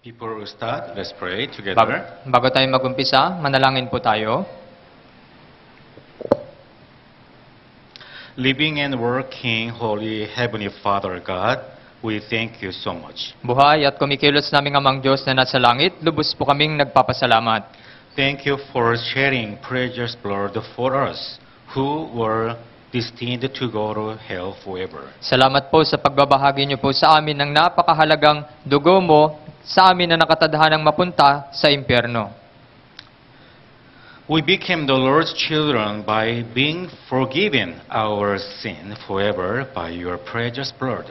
Before we start, let's pray Bago, together. bago tayo magumpisa, manalangin po tayo. Living and working, Holy Heavenly Father God, we thank you so much. Buhay at kumikilos naming amang Diyos na nasa langit, lubos po kaming nagpapasalamat. Thank you for sharing precious blood for us who were destined to go to hell forever. Salamat po sa pagbabahagi niyo po sa amin ng napakahalagang dugo mo sa amin na nakatadhanang mapunta sa impyerno. We became the Lord's children by being forgiven our sin forever by your precious blood.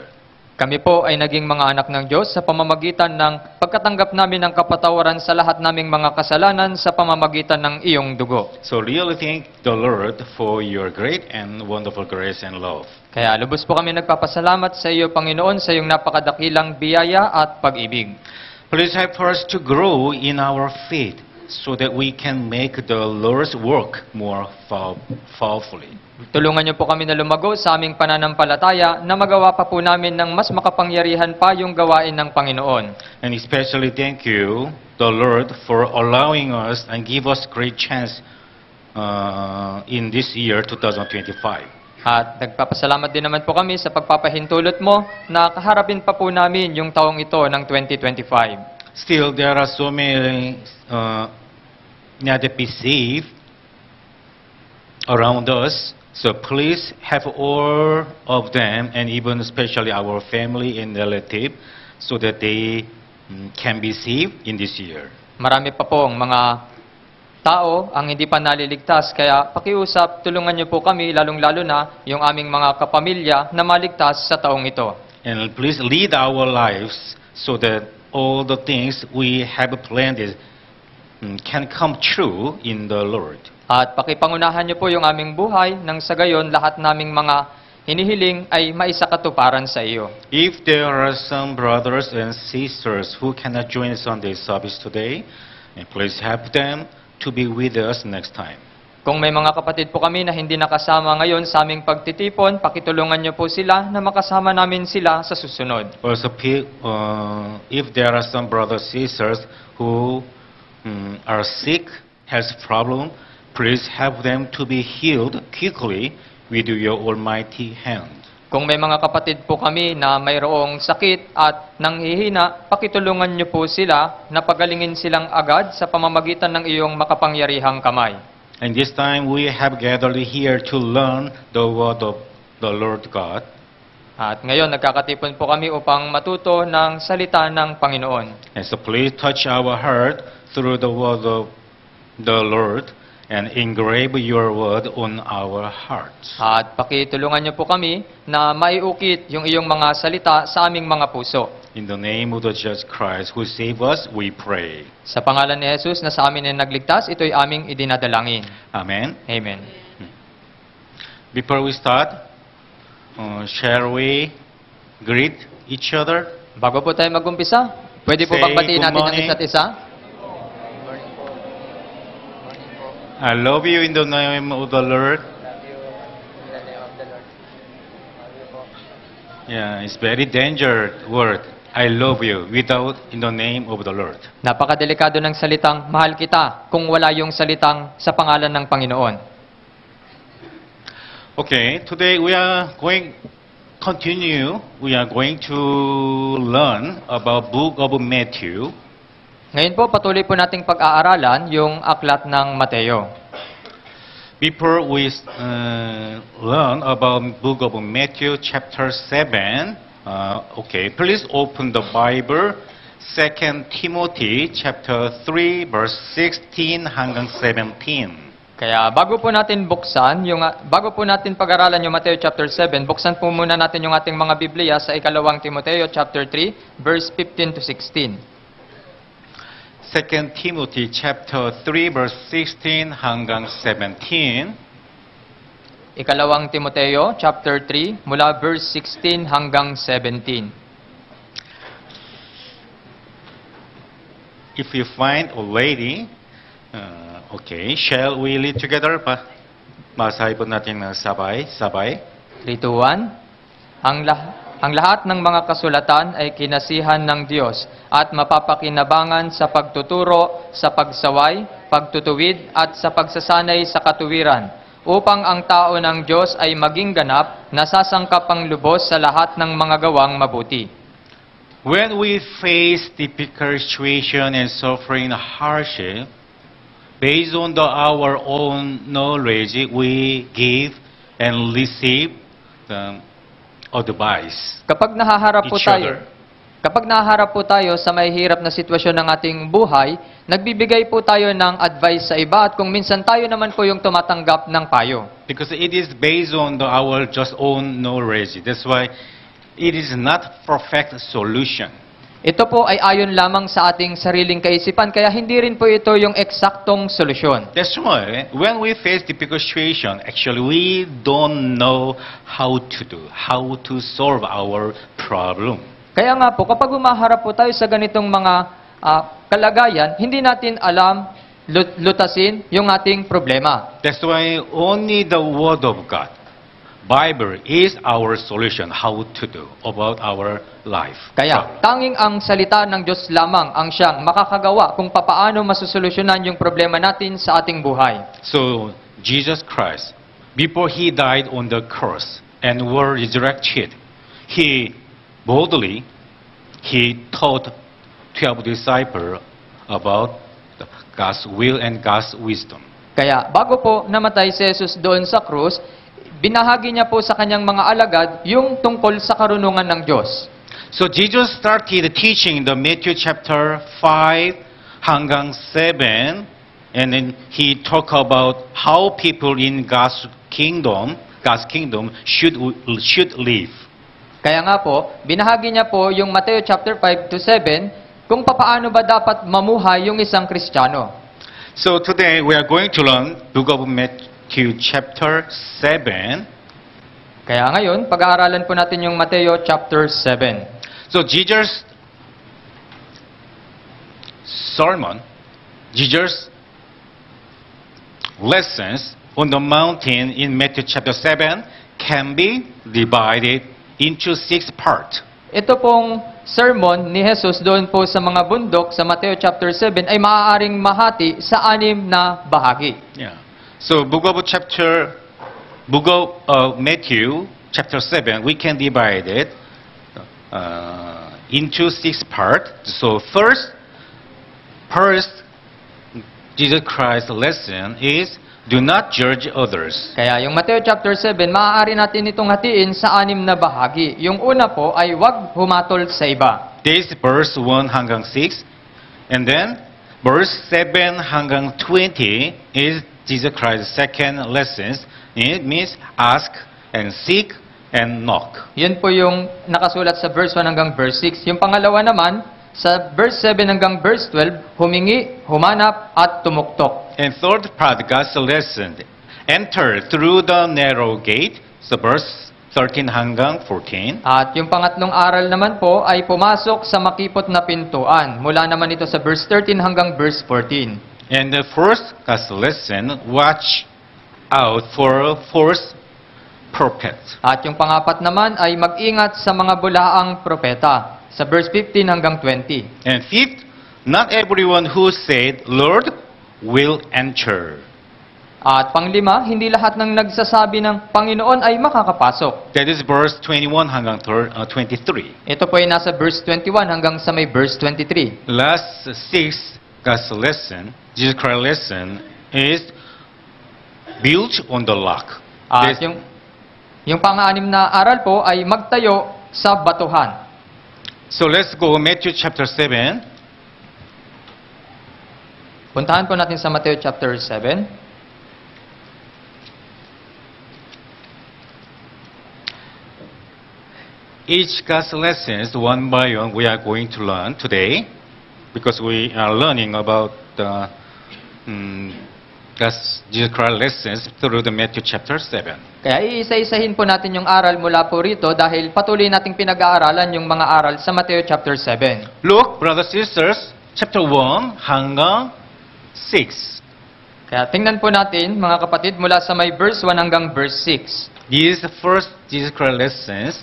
Kami po ay naging mga anak ng Diyos sa pamamagitan ng pagkatanggap namin ng kapatawaran sa lahat naming mga kasalanan sa pamamagitan ng iyong dugo. So really thank the Lord for your great and wonderful grace and love. Kaya lubos po kami nagpapasalamat sa iyo, Panginoon, sa iyong napakadakilang biyaya at pag-ibig. Please help us to grow in our faith so that we can make the Lord's work more powerfully. Tulungan niyo po kami na lumago sa aming pananampalataya na magawa pa po namin ng mas makapangyarihan pa yung gawain ng Panginoon. And especially thank you, the Lord, for allowing us and give us great chance in this year, 2025. At nagpapasalamat din naman po kami sa pagpapahintulot mo na kaharapin pa po namin yung taong ito ng 2025. Still, there are so many not be saved around us. So please have all of them, and even especially our family and relative, so that they can be saved in this year. Marami pa po ang mga tao ang hindi pa naliligtas, kaya pakiusap, tulungan niyo po kami, lalong-lalo na yung aming mga kapamilya na maligtas sa taong ito. And please lead our lives so that all the things we have planned can come true in the Lord. At pakipangunahan niyo po yung aming buhay nang sa gayon lahat naming mga hinihiling ay maisakatuparan sa iyo. If there are some brothers and sisters who cannot join Sunday service today, please help them to be with us next time. Kung may mga kapatid po kami na hindi nakasama ngayon sa aming pagtitipon, pakitulungan niyo po sila na makasama namin sila sa susunod. Also, if there are some brothers and sisters who are sick, has problem, please help them to be healed quickly with your almighty hand. Kung may mga kapatid po kami na mayroong sakit at nanghihina, pakitulungan niyo po sila na pagalingin silang agad sa pamamagitan ng iyong makapangyarihang kamay. And this time we have gathered here to learn the word of the Lord God. At ngayon, nagkakatipon po kami upang matuto ng salita ng Panginoon. And so please touch our heart through the word of the Lord and engrave your word on our hearts. At pakitulungan niyo po kami na maiukit yung iyong mga salita sa aming mga puso. In the name of the Jesus Christ who saved us, we pray. Sa pangalan ni Jesus na sa amin ay nagligtas, ito'y aming idinadalangin. Amen. Amen. Before we start, shall we greet each other? Bago po tayo mag-umpisa, pwede po bang Say batiin good natin ang morning. isa't isa? I love you in the name of the Lord. Yeah, it's very dangerous word. I love you without in the name of the Lord. Napakadelikado ng salitang mahal kita kung wala yung salitang sa pangalan ng Panginoon. Okay, today we are going to learn about book of Matthew. Ngayon po, patuloy po nating pag-aaralan yung aklat ng Mateo. Before we learn about book of Matthew chapter 7, please open the Bible, 2 Timothy chapter 3 verse 16 hanggang 17. Kaya bago po natin pag-aralan yung Mateo chapter 7, buksan po muna natin yung ating mga Biblia sa ikalawang Timoteo chapter 3 verse 15 to 16. 2 Timothy chapter 3 verse 16 hanggang 17. Ikalawang Timoteo chapter 3 mula verse 16 hanggang 17. If you find already, shall we read together? Basahin po natin ng sabay. 3, 2, 1. ang lahat ng mga kasulatan ay kinasihan ng Diyos at mapapakinabangan sa pagtuturo, sa pagsaway, pagtutuwid at sa pagsasanay sa katuwiran, upang ang tao ng Diyos ay maging ganap, nasasangkap ang lubos sa lahat ng mga gawang mabuti. When we face difficult situation and suffering hardship, based on our own knowledge, we give and receive the advice. Kapag nahaharap po Each tayo, other. kapag nahaharap po tayo sa mahihirap na sitwasyon ng ating buhay, nagbibigay po tayo ng advice sa iba at kung minsan tayo naman po yung tumatanggap ng payo. Because it is based on our just own knowledge. That's why it is not perfect solution. Ito po ay ayon lamang sa ating sariling kaisipan, kaya hindi rin po ito yung eksaktong solusyon. That's why when we face difficult situation, actually we don't know how to do, how to solve our problem. Kaya nga po, kapag umaharap po tayo sa ganitong mga kalagayan, hindi natin alam lutasin yung ating problema. That's why only the Word of God, Bible, is our solution how to do about our life. Kaya, tanging ang salita ng Diyos lamang ang siyang makakagawa kung papaano masusolusyonan yung problema natin sa ating buhay. So, Jesus Christ, before He died on the cross and were resurrected, He boldly, He taught 12 disciples about God's will and God's wisdom. Kaya, bago po namatay si Jesus doon sa krus, binahagi niya po sa kanyang mga alagad yung tungkol sa karunungan ng Diyos. So, Jesus started teaching in the Matthew chapter 5 hanggang 7, and then He talked about how people in God's kingdom should live. Kaya nga po, binahagi niya po yung Mateo chapter 5 to 7 kung papaano ba dapat mamuhay yung isang Kristiyano. So today we are going to learn Book of Matthew chapter 7. Kaya ngayon, pag-aaralan po natin yung Mateo chapter 7. So Jesus' sermon, Jesus' lessons on the mountain in Matthew chapter 7 can be divided into 6 parts. Ito pong sermon ni Jesus doon po sa mga bundok sa Mateo chapter 7 ay maaaring mahati sa 6 na bahagi. Yeah. So Book of Matthew chapter 7, we can divide it into 6 parts. So first, Jesus Christ's lesson is do not judge others. Kaya yung Mateo chapter 7, maaari natin itong hatiin sa 6 na bahagi. Yung una po ay huwag humatol sa iba. This is verse 1 hanggang 6. And then, verse 7 hanggang 20 is Jesus Christ's second lessons. It means ask and seek and knock. Yun po yung nakasulat sa verse 1 hanggang verse 6. Yung pangalawa naman, sa verse 7 hanggang verse 12, humingi, humanap, at tumuktok. And third part, God's lesson. Enter through the narrow gate. So verse 13 hanggang 14. At yung pangatlong aral naman po ay pumasok sa makipot na pintuan. Mula naman ito sa verse 13 hanggang verse 14. And the first God's lesson, watch out for false prophets. At yung pangapat naman ay mag-ingat sa mga bulaang propeta. Sa verse 15 hanggang 20. And fifth, not everyone who said, Lord, will enter. At panglima, hindi lahat ng nagsasabi ng Panginoon ay makakapasok. That is verse 21 hanggang 23. Ito po ay nasa verse 21 hanggang sa may verse 23. Last 6, God's lesson, Jesus Christ's lesson, is built on the rock. At yung pang-anim na aral po ay magtayo sa batuhan. So let's go Matthew chapter 7. Puntahan po natin sa Mateo chapter 7. Each God's lessons, one by one, we are going to learn today, because we are learning about the Jesus Christ lessons through the Matthew chapter 7. Kaya iisa-isahin po natin yung aral mula po rito dahil patuloy nating pinag-aaralan yung mga aral sa Mateo chapter 7. Look, brothers and sisters, chapter 1 hanggang 6. Kaya tingnan po natin, mga kapatid, mula sa may verse 1 hanggang verse 6. This is the first Jesus Christ lessons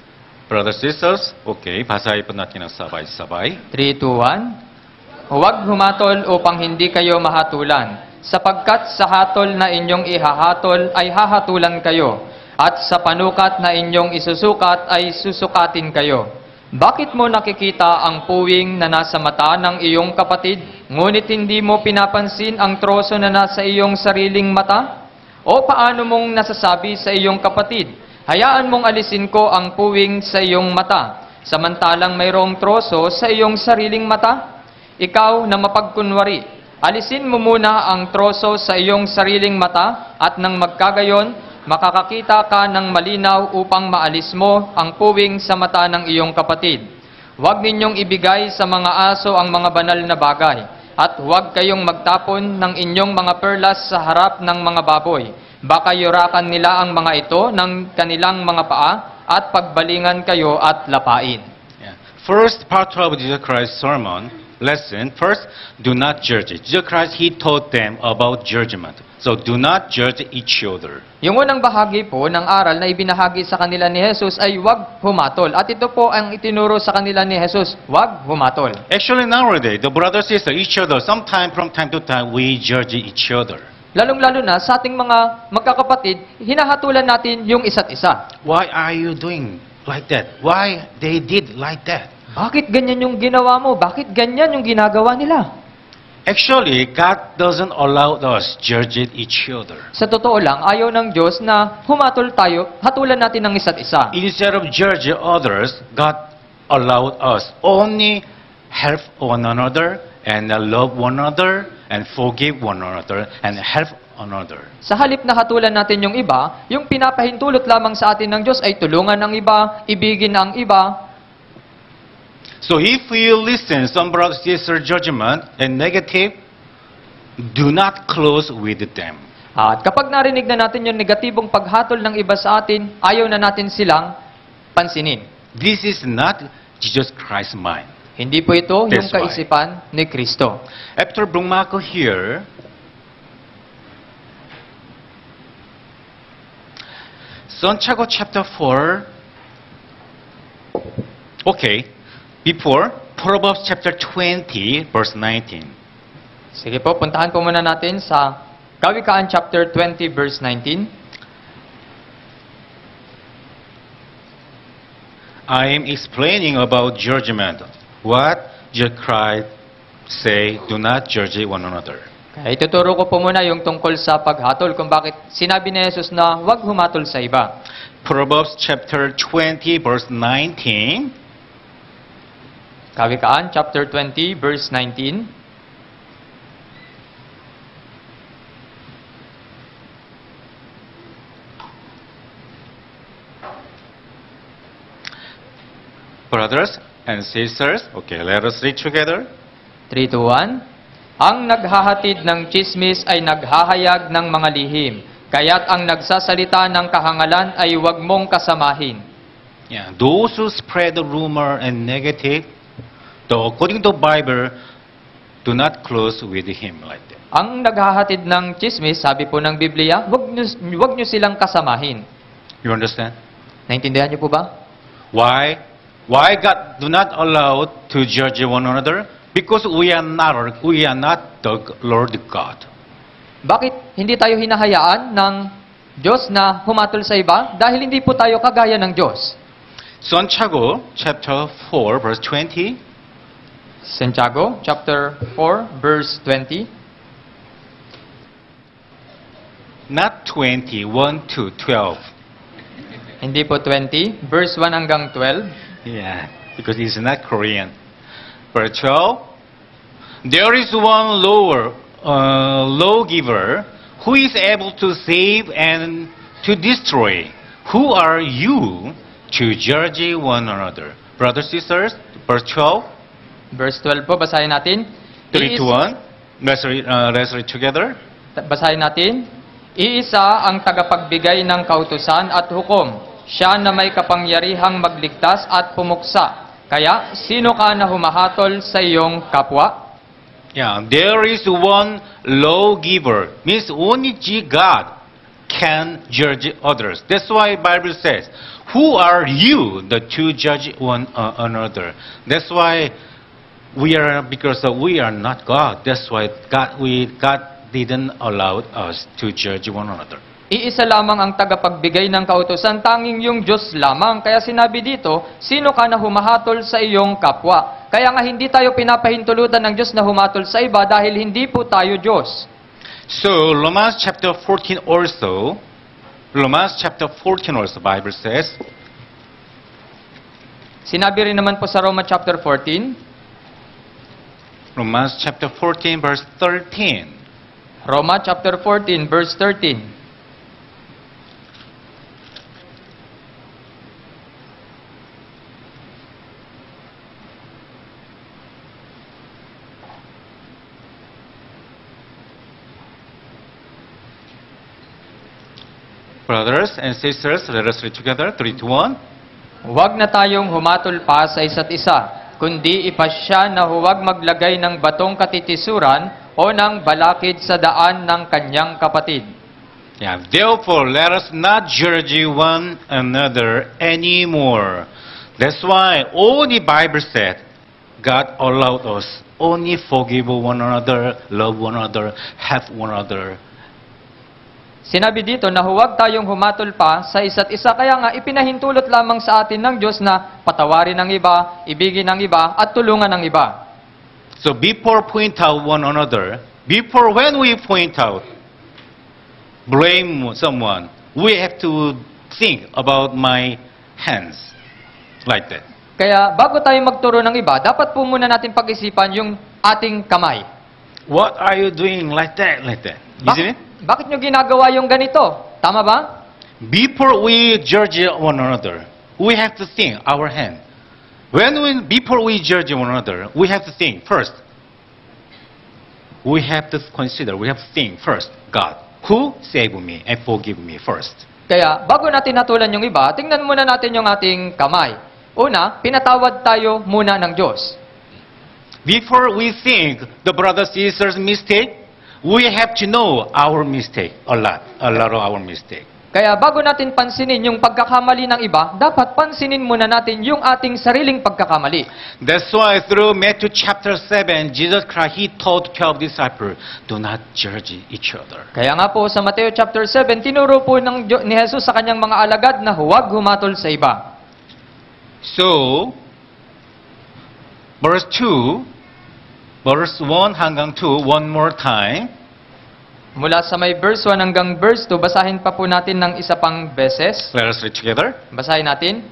Brothers, sisters, okay, basahin po natin ang sabay-sabay. 3, 2, 1. Huwag humatol upang hindi kayo mahatulan, sapagkat sa hatol na inyong ihahatol ay hahatulan kayo, at sa panukat na inyong isusukat ay susukatin kayo. Bakit mo nakikita ang puwing na nasa mata ng iyong kapatid, ngunit hindi mo pinapansin ang troso na nasa iyong sariling mata? O paano mong nasasabi sa iyong kapatid, hayaan mong alisin ko ang puwing sa iyong mata, samantalang mayroong troso sa iyong sariling mata? Ikaw na mapagkunwari, alisin mo muna ang troso sa iyong sariling mata at nang magkagayon, makakakita ka ng malinaw upang maalis mo ang puwing sa mata ng iyong kapatid. Huwag ninyong ibigay sa mga aso ang mga banal na bagay, at huwag kayong magtapon ng inyong mga perlas sa harap ng mga baboy. Baka yurakan nila ang mga ito ng kanilang mga paa at pagbalingan kayo at lapain. Yeah. First part of Jesus Christ's sermon lesson, first, do not judge. Jesus Christ, He taught them about judgment. So, do not judge each other. Yung unang bahagi po ng aral na ibinahagi sa kanila ni Jesus ay huwag humatol. At ito po ang itinuro sa kanila ni Jesus, huwag humatol. Actually, nowadays, the brothers, sisters, each other, from time to time, we judge each other. Lalong-lalo na sa ating mga magkakapatid, hinahatulan natin yung isa't isa. Why are you doing like that? Why they did like that? Bakit ganyan yung ginawa mo? Bakit ganyan yung ginagawa nila? Actually, God doesn't allow us judge each other. Sa totoo lang, ayaw ng Diyos na humatol tayo, hatulan natin ng isa't isa. Instead of judging others, God allowed us only help one another and love one another and forgive one another and help another. Sa halip na hatulan natin yung iba, yung pinapahintulot lamang sa atin ng Diyos ay tulungan ang iba, ibigin ang iba. So if you listen some brothers sister judgment and negative, do not close with them. At kapag narinig na natin yung negatibong paghatol ng iba sa atin, ayaw na natin silang pansinin. This is not Jesus Christ's mind. Hindi po ito yung That's why. kaisipan ni Kristo. After Brumako here, Santiago chapter 4, okay, before, Proverbs chapter 20, verse 19. Sige po, puntahan po muna natin sa Kawikaan chapter 20, verse 19. I am explaining about judgment. What Jesus Christ say, do not judge one another. Kaya ituturo ko po muna yung tungkol sa paghatol, kung bakit sinabi ni Jesus na huwag humatol sa iba. Proverbs chapter 20, verse 19. Kawikaan chapter 20, verse 19. Brothers and sisters, okay, let us read together. 3, 2, 1. Ang naghahatid ng chismis ay naghahayag ng mga lihim, kaya't ang nagsasalita ng kahangalan ay huwag mong kasamahin. Yeah, those who spread the rumor and negative, though according to the Bible, do not close with him like that. Ang naghahatid ng chismis, sabi po ng Biblia, huwag nyo silang kasamahin. You understand? Naintindihan niyo po ba? Why? Why God do not allow to judge one another? Because we are not the Lord God. Bakit hindi tayo hinahayaan ng Diyos na humatol sa iba? Dahil hindi po tayo kagaya ng Diyos. Santiago chapter 4 verse 20. Santiago chapter 4 verse 20. Not 20, 1 to 12. Hindi po 20, verse 1 hanggang 12. Yeah, because it's not Korean. Verse 12. There is one lawgiver who is able to save and to destroy. Who are you to judge one another? Brothers, sisters, verse 12. Verse 12 po, basahin natin. 3 to 1. Let's read together. Basahin natin. Iisa ang tagapagbigay ng kautusan at hukom. Siya na may kapangyarihang magligtas at pumuksa. Kaya, sino ka na humahatol sa iyong kapwa? Yeah, there is one lawgiver. Means only God can judge others. That's why Bible says, Who are you to judge one another? That's why because we are not God. That's why God didn't allow us to judge one another. Iisa lamang ang tagapagbigay ng kautusan, tanging yung Diyos lamang. Kaya sinabi dito, sino ka na humahatol sa iyong kapwa? Kaya nga hindi tayo pinapahintulutan ng Diyos na humatol sa iba dahil hindi po tayo Diyos. So, Romans chapter 14 also, Bible says, Sinabi rin naman po sa Roma chapter 14, Romans chapter 14 verse 13. Roma chapter 14 verse 13. Brothers and sisters, let us read together. 3, 2, 1. Huwag na tayong humatol pa sa isa't isa, kundi ipasya na huwag maglagay ng batong katitisuran o ng balakid sa daan ng kanyang kapatid. Yeah, therefore, let us not judge one another anymore. That's why all the Bible said, God allowed us only forgive one another, love one another, help one another. Sinabi dito na huwag tayong humatol pa sa isa't isa, kaya nga ipinahintulot lamang sa atin ng Diyos na patawarin ng iba, ibigin ng iba, at tulungan ng iba. So before point out one another, before when we point out, blame someone, we have to think about my hands, like that. Kaya bago tayo magturo ng iba, dapat po muna natin pag-isipan yung ating kamay. What are you doing like that, Isn't it? Bakit nyo ginagawa yung ganito? Tama ba? Before we judge one another, we have to think our hand. Before we judge one another, we have to think first. We have to think first, God, who saved me and forgive me first. Kaya bago natin hatulan yung iba, tingnan muna natin yung ating kamay. Una, pinatawad tayo muna ng Diyos. Before we think the brother sister's mistake, we have to know our mistake, a lot of our mistake. Kaya bago natin pansinin yung pagkakamali ng iba, dapat pansinin muna natin yung ating sariling pagkakamali. That's why through Matthew chapter 7, Jesus Christ, He told 12 disciples, do not judge each other. Kaya nga po sa Mateo chapter 7, tinuro po ni Jesus sa kanyang mga alagad na huwag humatol sa iba. So, verse 1 hanggang 2, one more time. Mula sa may verse 1 hanggang verse 2, basahin pa po natin ng isa pang beses. Let us read together. Basahin natin.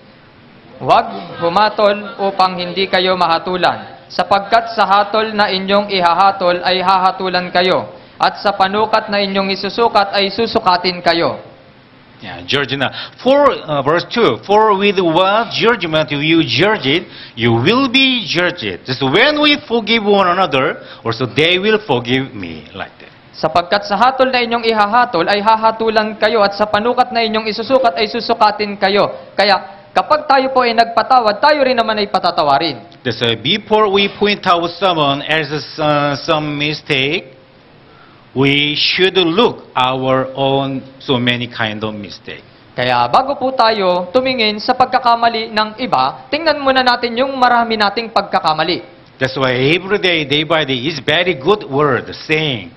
Huwag humatol upang hindi kayo mahatulan, sapagkat sa hatol na inyong ihahatol ay hahatulan kayo, at sa panukat na inyong isusukat ay susukatin kayo. Yeah, judgment. Verse 2, for with what judgment you judge it, you will be judged. Just when we forgive one another, also they will forgive me, like that. Sapagkat sa hatol na inyong ihahatol ay hahatulan kayo, at sa panukat na inyong isusukat ay susukatin kayo. Kaya kapag tayo po ay nagpatawad, tayo rin naman ay patatawarin. That's why before we point out someone as some mistake, we should look our own so many kind of mistake. Kaya bago po tayo tumingin sa pagkakamali ng iba, tingnan muna natin yung marami nating pagkakamali. That's why every day by day, is very good word saying,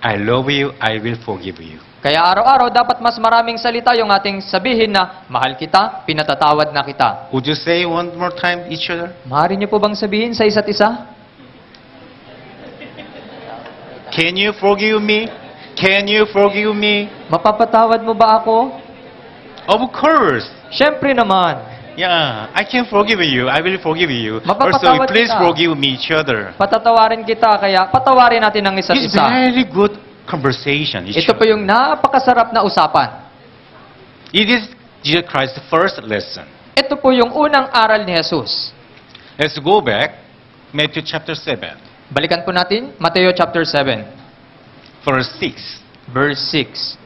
I love you, I will forgive you. Kaya araw-araw dapat mas maraming salita yung ating sabihin na mahal kita, pinatatawad na kita. Would you say one more time each other? Maaari niyo po bang sabihin sa isa't isa? Can you forgive me? Can you forgive me? Mapapatawad mo ba ako? Of course. Siyempre naman. Yeah, I can forgive you. I will forgive you. Also, Mapapatawad please kita. forgive me each other. Patatawarin kita, kaya patawarin natin ang isa't It's isa. very good conversation. Ito po yung napakasarap na usapan. It is Jesus Christ's first lesson. Ito po yung unang aral ni Jesus. Let's go back, Matthew chapter 7, Balikan po natin, Mateo chapter 7, verse 6. verse 6.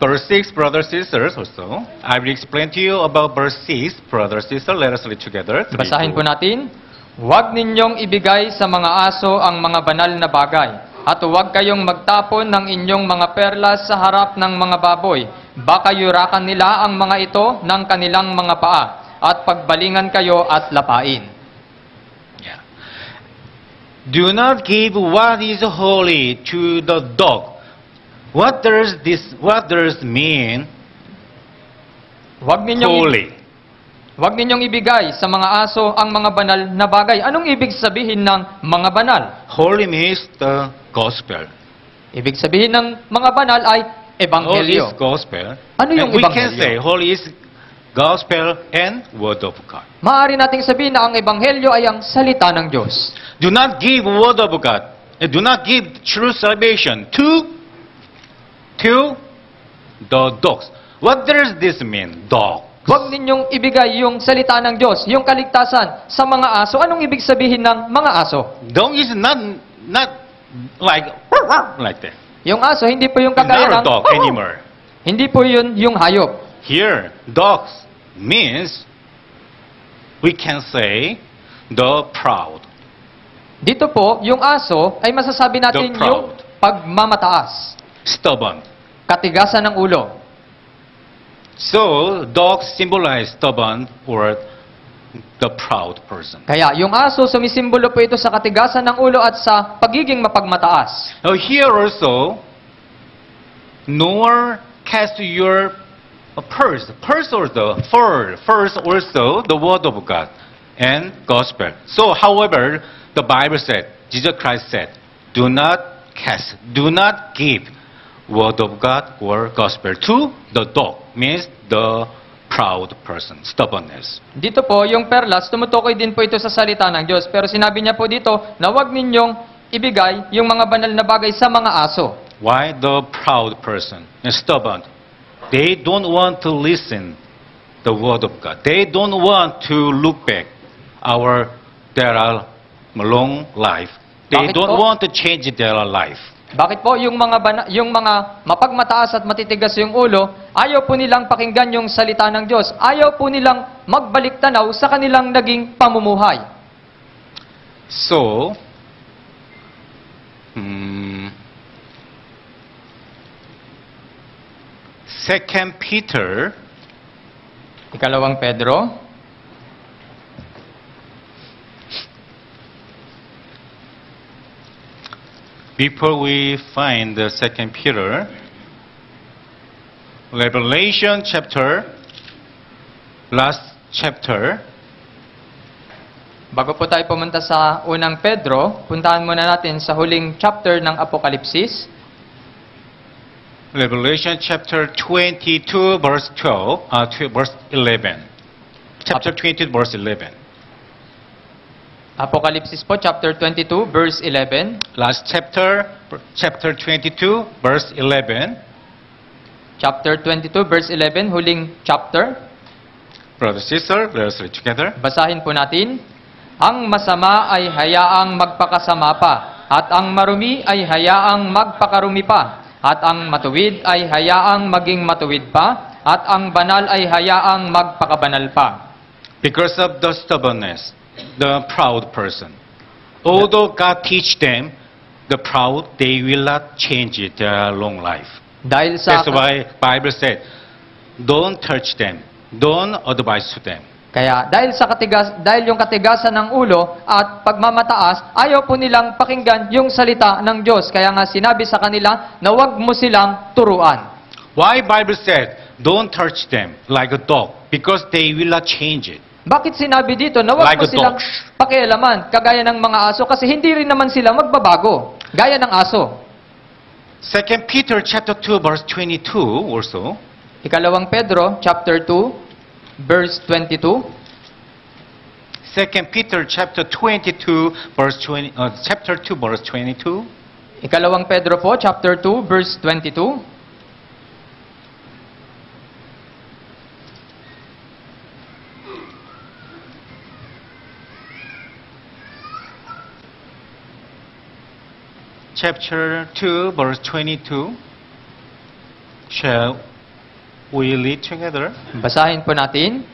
Verse 6, brothers and sisters, also. I will explain to you about verse 6, brothers and sisters. Let us read together. Basahin po natin. Huwag ninyong ibigay sa mga aso ang mga banal na bagay, at huwag kayong magtapon ng inyong mga perlas sa harap ng mga baboy, Baka yurakan nila ang mga ito ng kanilang mga paa at pagbalingan kayo at lapain. Yeah. Do not give what is holy to the dog. What does mean Huwag holy? ninyong ibigay sa mga aso ang mga banal na bagay. Anong ibig sabihin ng mga banal? Holy means the gospel. Ibig sabihin ng mga banal ay Holy ebanghelyo. is gospel. Ano yung And we can ebanghelyo? say holy is gospel and word of God. Maaari nating sabihin na ang ebanghelyo ay ang salita ng Diyos. Do not give word of God. Do not give true salvation to the dogs. What does this mean? Dog. Huwag ninyong ibigay yung salita ng Diyos, yung kaligtasan sa mga aso. Anong ibig sabihin ng mga aso? Dog is not like that. Yung aso, hindi po yung It's kagaya not a ng... dog anymore. Hindi po yun yung hayop. Here, dogs means we can say the proud. Dito po, yung aso ay masasabi natin The proud. yung pagmamataas, Stubborn. katigasan ng ulo. So, dogs symbolize stubborn or the proud person. Kaya yung aso, sumisimbolo po ito sa katigasan ng ulo at sa pagiging mapagmataas. Now here also, nor cast your purse. Purse also, first also the word of God and gospel. So, however, the Bible said, Jesus Christ said, do not give word of God or gospel to the dog, means the proud person, stubbornness. Dito po, yung perlas, tumutukoy din po ito sa salita ng Diyos. Pero sinabi niya po dito na huwag ninyong ibigay yung mga banal na bagay sa mga aso. Why the proud person and stubborn? They don't want to listen the word of God. They don't want to look back their long life. They Bakit don't po? want to change their life. Bakit po yung mga mapagmataas at matitigas yung ulo, ayaw po nilang pakinggan yung salita ng Diyos. Ayaw po nilang magbalik tanaw sa kanilang naging pamumuhay. So, 2 Peter Ikalawang Pedro, before we find the 2 Peter, Revelation chapter, last chapter, bago po tayo pumunta sa unang Pedro, puntahan muna natin sa huling chapter ng Apokalipsis. Revelation chapter 22 verse verse 11. Chapter 22 verse 11. Apokalipsis po, chapter 22, verse 11. Last chapter 22 verse 11. Chapter 22, verse 11, huling chapter. Brother, sister, let us read together. Basahin po natin. Ang masama ay hayaang magpakasama pa, at ang marumi ay hayaang magpakarumi pa, at ang matuwid ay hayaang maging matuwid pa, at ang banal ay hayaang magpakabanal pa. Because of the stubbornness, the proud person. Although God teach them, the proud, they will not change their long life. Dahil sa That's why Bible said, don't touch them, don't advise to them. Kaya dahil yung katigasan ng ulo at pagmamataas, ayaw po nilang pakinggan yung salita ng Diyos. Kaya nga sinabi sa kanila na huwag mo silang turuan. Why Bible said, don't touch them like a dog? Because they will not change it. Bakit sinabi dito na huwag Like mo a silang dog. pakialaman kagaya ng mga aso? Kasi hindi rin naman sila magbabago, gaya ng aso. 2 Peter chapter 2 verse 22 also. Ikalawang Pedro, chapter 2, verse 22. 2 Peter chapter 22 verse 20, chapter 2 verse 22. Ikalawang Pedro po, chapter 2, verse 22. Chapter 2 verse 22. Shall we read together? Basahin po natin.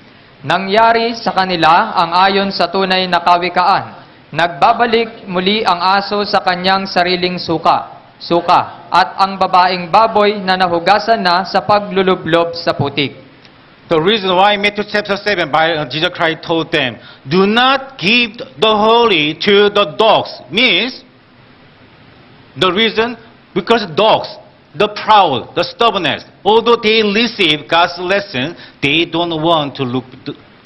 Nangyari sa kanila ang ayon sa tunay na kawikaan. Nagbabalik muli ang aso sa kanyang sariling suka. suka, at ang babaeng baboy na nahugasan na sa paglulublob sa putik. The reason why Matthew chapter 7, Jesus Christ told them, do not give the holy to the dogs, means the reason, because dogs, the proud, the stubbornness, although they receive God's lesson, they don't want to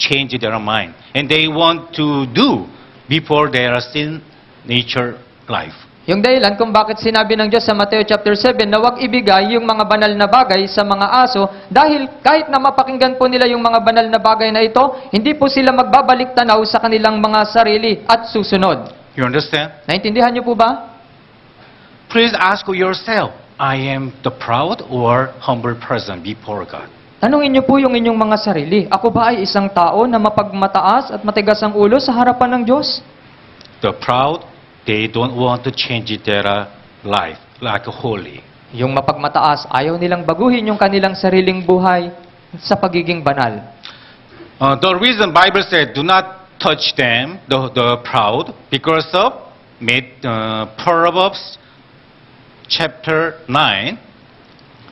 change their mind. And they want to do before their sin nature life. Yung dahilan kung bakit sinabi ng Diyos sa Mateo chapter 7 na huwag ibigay yung mga banal na bagay sa mga aso dahil kahit na mapakinggan po nila yung mga banal na bagay na ito, hindi po sila magbabalik tanaw sa kanilang mga sarili at susunod. You understand? Naintindihan niyo po ba? Please ask yourself, I am the proud or humble person before God? Tanungin niyo po yung inyong mga sarili. Ako ba ay isang tao na mapagmataas at matigas ang ulo sa harapan ng Diyos? The proud, they don't want to change their life like holy. Yung mapagmataas, ayaw nilang baguhin yung kanilang sariling buhay sa pagiging banal. The reason Bible said, do not touch them, the proud, because of Proverbs chapter 9.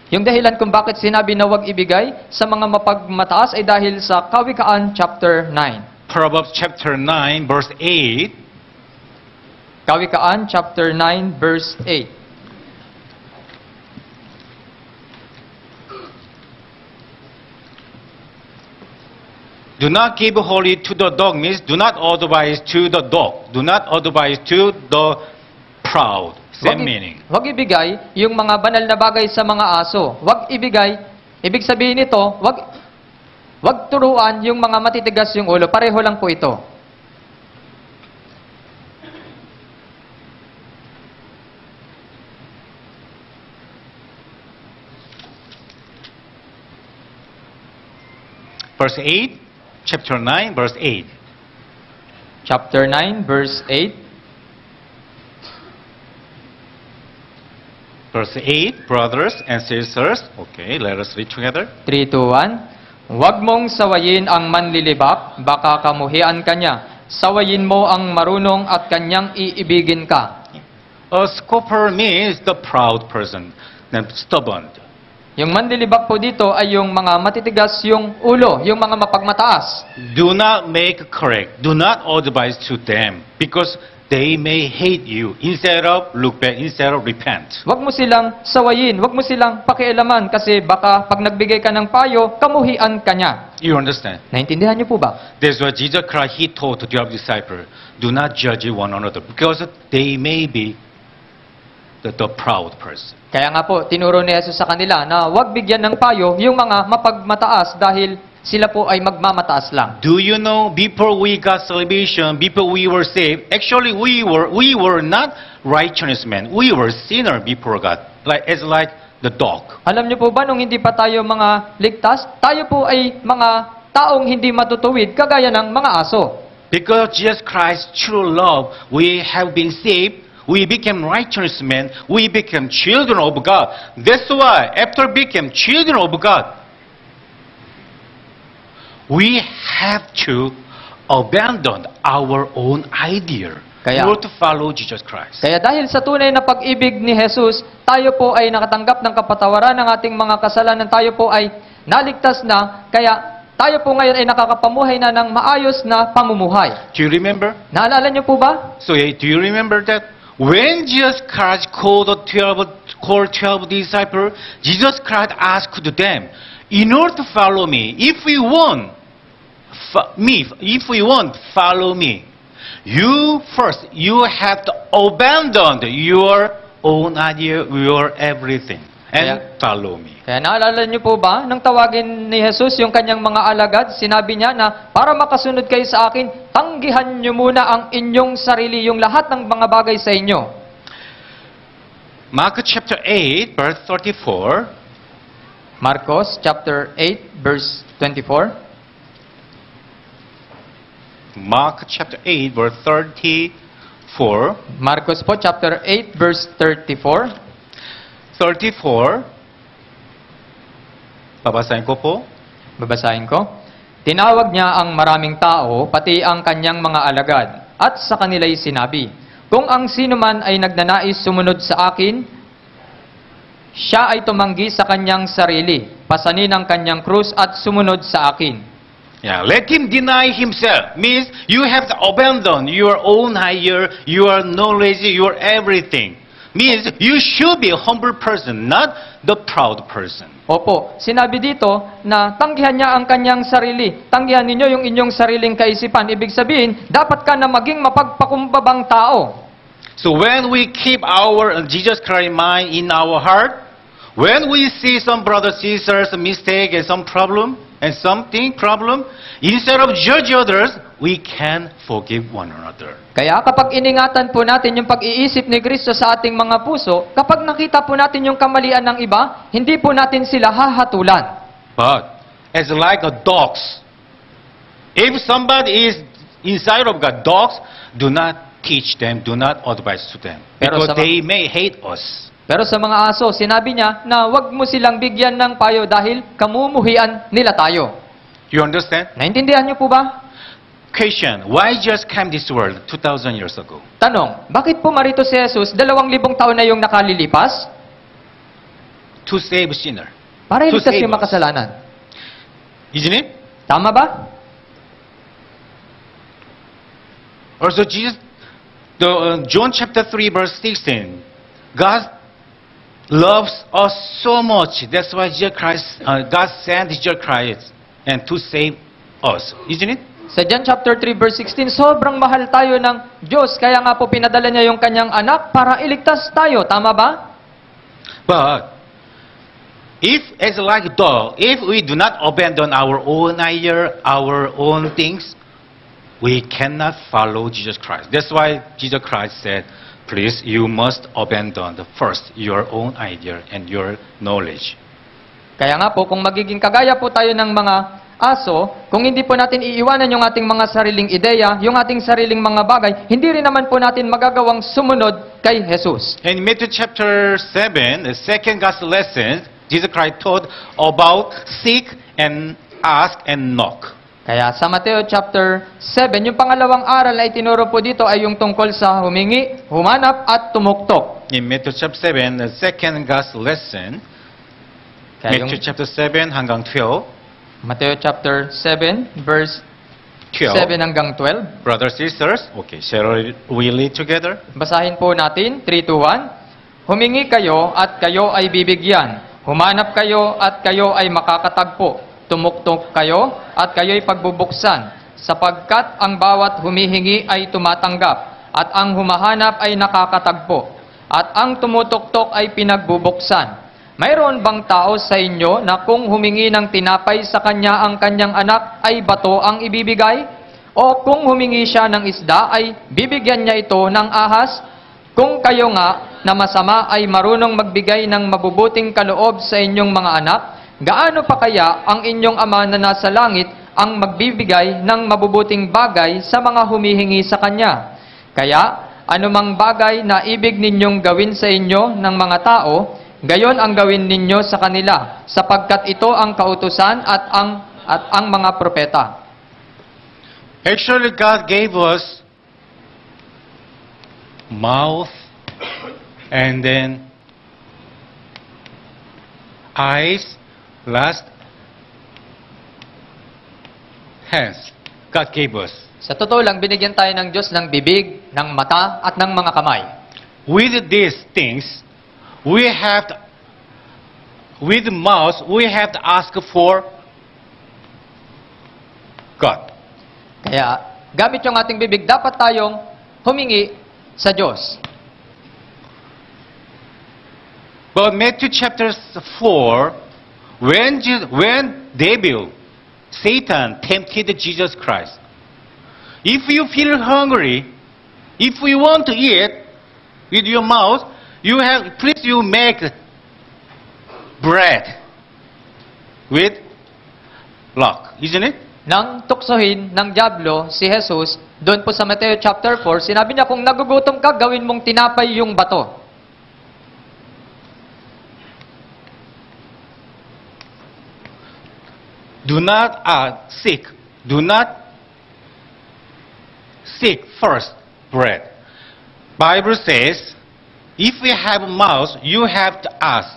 Yung dahilan kung bakit sinabi na huwag ibigay sa mga mapagmataas ay dahil sa Kawikaan chapter 9. Proverbs chapter 9 verse 8. Kawikaan chapter 9 verse 8. Do not give holy to the dog means do not advise to the dog. Do not advise to the proud. Same meaning. Huwag ibigay yung mga banal na bagay sa mga aso. Huwag ibigay, ibig sabihin nito, huwag turuan yung mga matitigas yung ulo. Pareho lang po ito. Verse 8, chapter 9, verse 8. Chapter 9, verse 8. Verse 8, brothers and sisters. Okay, let us read together. 3, 2, 1. Huwag mong sawayin ang manlilibak, baka kamuhian ka niya. Sawayin mo ang marunong at kanyang iibigin ka. A scoffer means the proud person, the stubborn. Yung manlilibak po dito ay yung mga matitigas yung ulo, yung mga mapagmataas. Do not make correct. Do not advise to them because they may hate you instead of look back, instead of repent. Huwag mo silang sawayin, huwag mo silang pakialaman kasi baka pag nagbigay ka ng payo, kamuhian ka niya. You understand? Naintindihan niyo po ba? That's why Jesus Christ, He told the 12 disciples, do not judge one another because they may be the proud person. Kaya nga po, tinuro ni Jesus sa kanila na huwag bigyan ng payo yung mga mapagmataas dahil sila po ay magmamataas lang. Do you know, before we got salvation, before we were saved, actually we were not righteous men. We were sinner before God, like the dog. Alam niyo po ba, nung hindi pa tayo mga ligtas, tayo po ay mga taong hindi matutuwid, kagaya ng mga aso. Because Jesus Christ's true love, we have been saved, we became righteous men, we became children of God. That's why, after became children of God, we have to abandon our own idea in order to follow Jesus Christ. Kaya dahil sa tunay na pag-ibig ni Jesus, tayo po ay nakatanggap ng kapatawaran ng ating mga kasalanan. Tayo po ay naligtas na, kaya tayo po ngayon ay nakakapamuhay na ng maayos na pamumuhay. Do you remember? Naalala niyo po ba? So, do you remember that? When Jesus Christ called 12 disciples, Jesus Christ asked them, in order to follow me, if we want, follow me, you have to abandon your own idea, your everything, and follow me. Kaya naalala niyo po ba, nang tawagin ni Jesus yung kanyang mga alagad, sinabi niya na para makasunod kayo sa akin, tanggihan niyo muna ang inyong sarili, yung lahat ng mga bagay sa inyo. Mark chapter 8, verse 34. Marcos chapter 8, verse 24. Mark chapter 8, verse 34. Marcos po, chapter 8, verse 34. 34. Babasahin ko po. Babasahin ko. Tinawag niya ang maraming tao, pati ang kanyang mga alagad, at sa kanila'y sinabi, kung ang sino man ay nagnanais sumunod sa akin, Siya ay tumanggi sa kanyang sarili, pasanin ang kanyang krus at sumunod sa akin. Yeah, let him deny himself. Means you have to abandon your own higher, your knowledge, your everything. Means you should be a humble person, not the proud person. Opo, sinabi dito na tanggihan niya ang kanyang sarili. Tanggihan ninyo yung inyong sariling kaisipan. Ibig sabihin, dapat ka na maging mapagpakumbabang tao. So when we keep our Jesus Christ mind in our heart, when we see some brothers, sisters, mistake and some problem, instead of judge others, we can forgive one another. Kaya kapag iningatan po natin yung pag-iisip ni Kristo sa ating mga puso, kapag nakita po natin yung kamalian ng iba, hindi po natin sila hahatulan. But as like a dogs, if somebody is inside of God, dogs, do not teach them, do not advise to them, Pero because sa they may hate us. Pero sa mga aso, sinabi niya na wag mo silang bigyan ng payo dahil kamumuhian nila tayo. You understand? Naintindihan niyo po ba? Question, why just came this world 2,000 years ago? Tanong, bakit po marito si Jesus 2,000 taon na yung nakalilipas? To save sinner. Para To iligtas save yung us. makasalanan. Isn't it? Tama ba? Also, John chapter 3 verse 16, God loves us so much. That's why God sent Jesus Christ and to save us. Isn't it? Sa John chapter 3 verse 16, sobrang mahal tayo ng Diyos, kaya nga po pinadala niya yung kanyang anak para iligtas tayo. Tama ba? But if, as like dog, if we do not abandon our own idea, our own things, we cannot follow Jesus Christ. That's why Jesus Christ said, please, you must abandon first your own idea and your knowledge. Kaya nga po, kung magiging kagaya po tayo ng mga aso, kung hindi po natin iiwanan yung ating mga sariling ideya, yung ating sariling mga bagay, hindi rin naman po natin magagawang sumunod kay Jesus. In Matthew chapter 7, the second gospel lesson, Jesus Christ taught about seek and ask and knock. Kaya sa Mateo chapter 7, yung pangalawang aral na itinuro po dito ay yung tungkol sa humingi, humanap at tumuktok. In Matthew chapter 7, the second gospel lesson, Kaya yung Matthew chapter 7 hanggang 12, Mateo chapter 7, verse 12. 7 hanggang 12. Brothers, sisters, okay, shall we read together? Basahin po natin, 3, 2, 1. Humingi kayo at kayo ay bibigyan. Humanap kayo at kayo ay makakatagpo. Tumuktok kayo at kayo'y pagbubuksan. Sapagkat ang bawat humihingi ay tumatanggap. At ang humahanap ay nakakatagpo. At ang tumutuktok ay pinagbubuksan. Mayroon bang tao sa inyo na kung humingi ng tinapay sa kanya ang kanyang anak ay bato ang ibibigay? O kung humingi siya ng isda ay bibigyan niya ito ng ahas? Kung kayo nga na masama ay marunong magbigay ng mabubuting kaloob sa inyong mga anak, gaano pa kaya ang inyong Ama na nasa langit ang magbibigay ng mabubuting bagay sa mga humihingi sa Kanya? Kaya, anumang bagay na ibig ninyong gawin sa inyo ng mga tao, gayon ang gawin ninyo sa kanila, sapagkat ito ang kautusan at ang mga propeta. Actually, God gave us mouth and then eyes, last, hands. God gave us. Sa totoo lang, binigyan tayo ng Diyos ng bibig, ng mata, at ng mga kamay. With these things, with the mouth, we have to ask for God. Kaya, gamit yung ating bibig, dapat tayong humingi sa Diyos. But Matthew chapter 4, when devil, Satan tempted Jesus Christ, if you feel hungry, if you want to eat with your mouth, please make bread with luck, isn't it? Nang tuksohin ng Diablo si Jesus, doon po sa Mateo chapter 4, sinabi niya, kung nagugutom ka, gawin mong tinapay yung bato. Do not seek first bread. Bible says, if we have a mouth, you have to ask.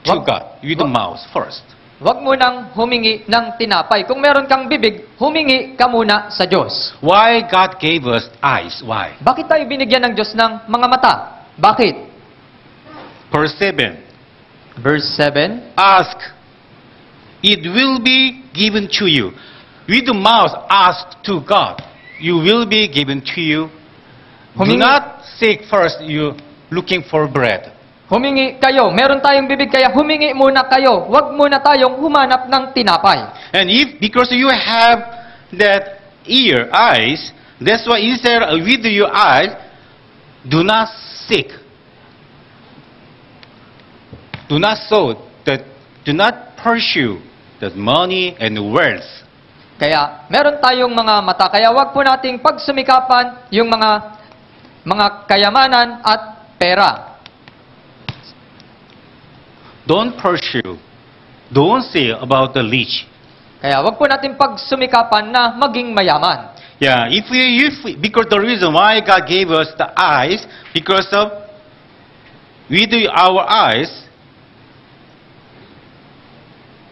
to Wag- God with the mouth first. Huwag mo nang humingi ng tinapay. Kung meron kang bibig, humingi ka muna sa Diyos. Why God gave us eyes? Why? Bakit tayo binigyan ng Diyos ng mga mata? Bakit? Verse 7. Verse 7, Ask, it will be given to you. With the mouth, ask to God. You will be given to you. Do Humingi- not seek first you looking for bread. humingi kayo. Meron tayong bibig kaya humingi muna kayo. Huwag muna tayong humanap ng tinapay. And if because you have that eyes, that's why instead of with your eyes, do not seek. Do not sow that. Do not pursue that money and wealth. Kaya meron tayong mga mata. Kaya huwag po nating pagsumikapan yung mga kayamanan at pera. Don't pursue. Don't say about the rich. Kaya wag po natin pagsumikapan na maging mayaman. Yeah, because the reason why God gave us the eyes, because of with our eyes,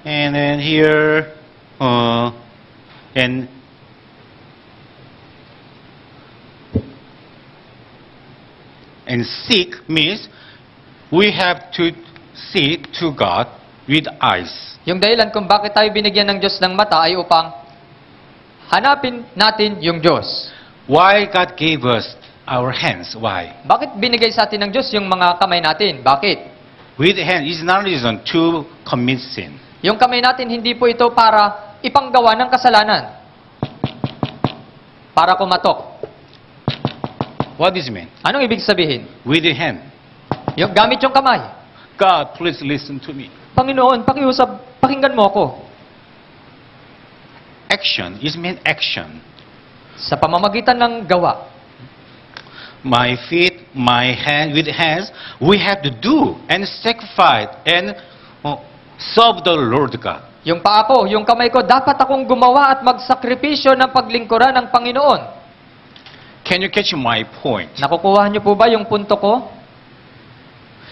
and then here, and seek means we have to see to God with eyes. Yung dahilan kung bakit tayo binigyan ng Diyos ng mata ay upang hanapin natin yung Diyos. Why God gave us our hands? Why? Bakit binigay sa atin ng Diyos yung mga kamay natin? Bakit? With hand is not reason to commit sin. Yung kamay natin, hindi po ito para ipanggawa ng kasalanan. Para kumatok. What does it mean? Anong ibig sabihin? With the hand. Yung gamit yung kamay. God, please listen to me. Panginoon, pakiusap, pakinggan mo ako. Action is mean action. Sa pamamagitan ng gawa. My feet, my hand, with hands, we have to do and sacrifice and serve the Lord God. Yung paa ko, yung kamay ko, dapat akong gumawa at magsakripisyo ng paglingkuran ng Panginoon. Can you catch my point? Nakukuha niyo po ba yung punto ko?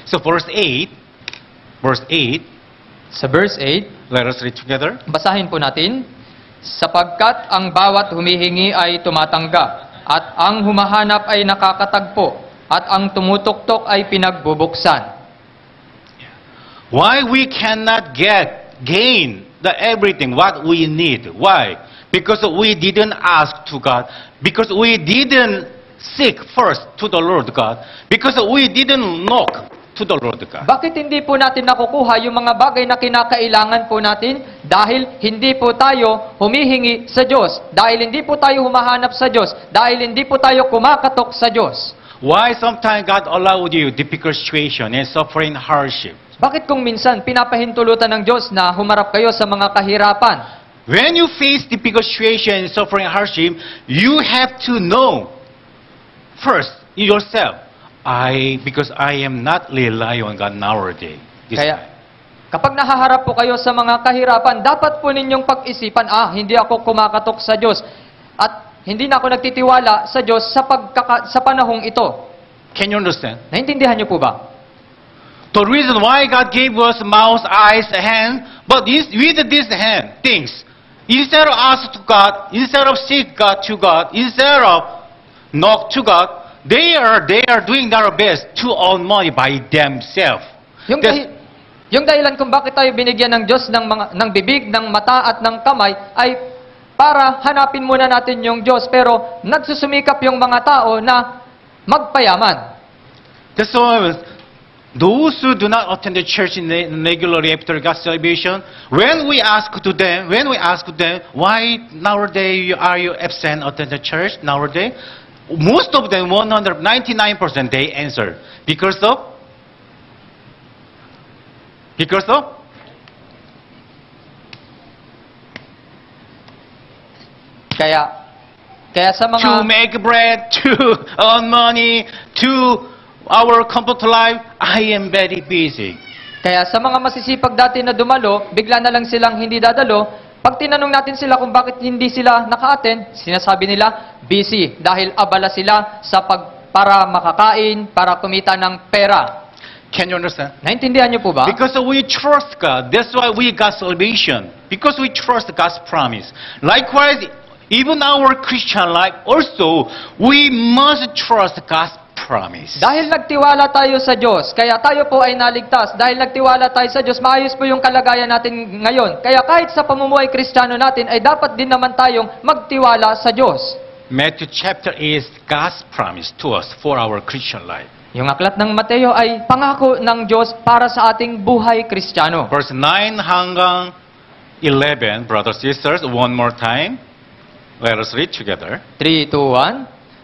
So verse 8, Sa verse 8, let us read together. basahin po natin. Sapagkat ang bawat humihingi ay tumatanggap, at ang humahanap ay nakakatagpo, at ang tumutuktok ay pinagbubuksan. Why we cannot gain the everything what we need? Why? Because we didn't ask to God. Because we didn't seek first to the Lord God. Because we didn't knock to the Lord God. Bakit hindi po natin nakukuha yung mga bagay na kinakailangan po natin? Dahil hindi po tayo humihingi sa Diyos. Dahil hindi po tayo humahanap sa Diyos. Dahil hindi po tayo kumakatok sa Diyos. Why sometimes God allowed you difficult situation and suffering hardship? Bakit kung minsan pinapahintulutan ng Diyos na humarap kayo sa mga kahirapan? When you face difficult situation and suffering hardship, you have to know first in yourself, because I am not relying on God nowadays. Kaya, kapag nahaharap po kayo sa mga kahirapan, dapat po ninyong pag-isipan, hindi ako kumakatok sa Diyos. At hindi na ako nagtitiwala sa Diyos sa panahong ito. Can you understand? Naintindihan niyo po ba? The reason why God gave us mouth, eyes, hand, but with this hand, things, instead of ask to God, instead of seek God to God, instead of knock to God, they are doing their best to earn money by themselves. Yung dahilan kung bakit tayo binigyan ng Diyos ng bibig, ng mata at ng kamay ay para hanapin muna natin yung Diyos, pero nagsusumikap yung mga tao na magpayaman. That's why those who do not attend the church regularly after God's salvation, when we ask them, why nowadays are you absent attend the church nowadays? Most of them, 199%, they answer because of Kaya sa mga to make bread, to earn money, to our comfort life. I am very busy. Kaya sa mga masisipag dati na dumalo, bigla na lang silang hindi dadalo. Pag tinanong natin sila kung bakit hindi sila naka-attend, sinasabi nila, busy. Dahil abala sila para makakain, para kumita ng pera. Can you understand? Naintindihan niyo po ba? Because we trust God. That's why we got salvation. Because we trust God's promise. Likewise, even our Christian life also, we must trust God's promise. Dahil nagtiwala tayo sa Diyos, kaya tayo po ay naligtas. Dahil nagtiwala tayo sa Diyos, maayos po yung kalagayan natin ngayon. Kaya kahit sa pamumuhay Kristiyano natin, ay dapat din naman tayong magtiwala sa Diyos. Matthew chapter is God's promise to us for our Christian life. Yung aklat ng Mateo ay pangako ng Diyos para sa ating buhay Kristiyano. Verse 9 hanggang 11, brothers and sisters, one more time. Let us read together. 3, 2,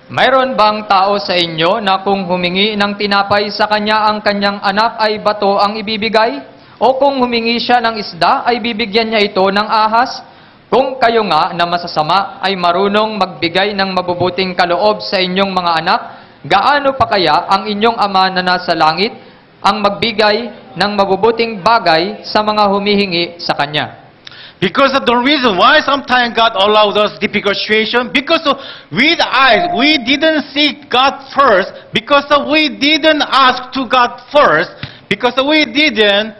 1. Mayroon bang tao sa inyo na kung humingi ng tinapay sa kanya ang kanyang anak ay bato ang ibibigay? O kung humingi siya ng isda ay bibigyan niya ito ng ahas? Kung kayo nga na masasama ay marunong magbigay ng mabubuting kaloob sa inyong mga anak, gaano pa kaya ang inyong Ama na nasa langit ang magbigay ng mabubuting bagay sa mga humihingi sa Kanya? Because of the reason why sometimes God allowed us difficult situation, because with eyes, we didn't seek God first, because we didn't ask to God first, because we didn't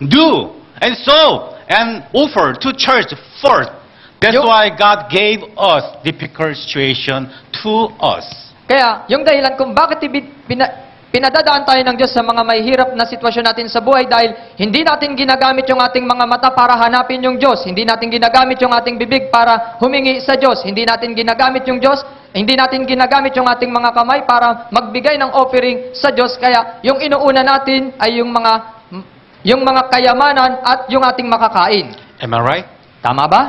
do and sow and offer to church first. That's why God gave us difficult situation to us. Kaya, yung dahilan kung bakit pinadadaan tayo ng Diyos sa mga mahihirap na sitwasyon natin sa buhay dahil hindi natin ginagamit yung ating mga mata para hanapin yung Diyos. Hindi natin ginagamit yung ating bibig para humingi sa Diyos. Hindi natin ginagamit yung Diyos. Hindi natin ginagamit yung ating mga kamay para magbigay ng offering sa Diyos. Kaya, yung inuuna natin ay yung mga kayamanan at yung ating makakain. Am I right? Tama ba?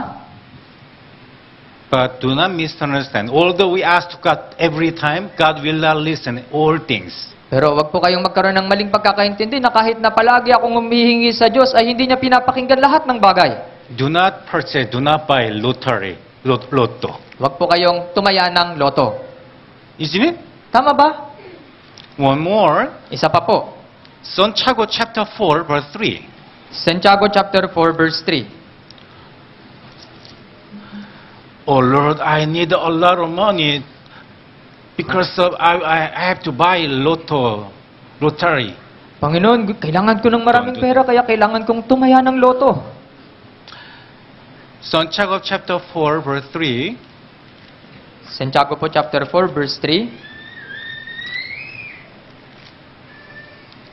But do not misunderstand. Although we ask to God every time, God will not listen all things. Pero wag po kayong magkaroon ng maling pagkakaintindi na kahit na palagi akong humihingi sa Diyos ay hindi niya pinapakinggan lahat ng bagay. Do not purchase, do not buy lottery, lotto. Wag po kayong tumaya ng loto. Isn't it? Tama ba? One more. Isa pa po. Santiago chapter 4 verse 3. Santiago chapter 4 verse 3. Oh Lord, I need a lot of money because I have to buy lottery. Panginoon, kailangan ko ng maraming pera kaya kailangan kong tumaya ng loto. Santiago chapter 4 verse 3. Santiago po chapter 4 verse 3.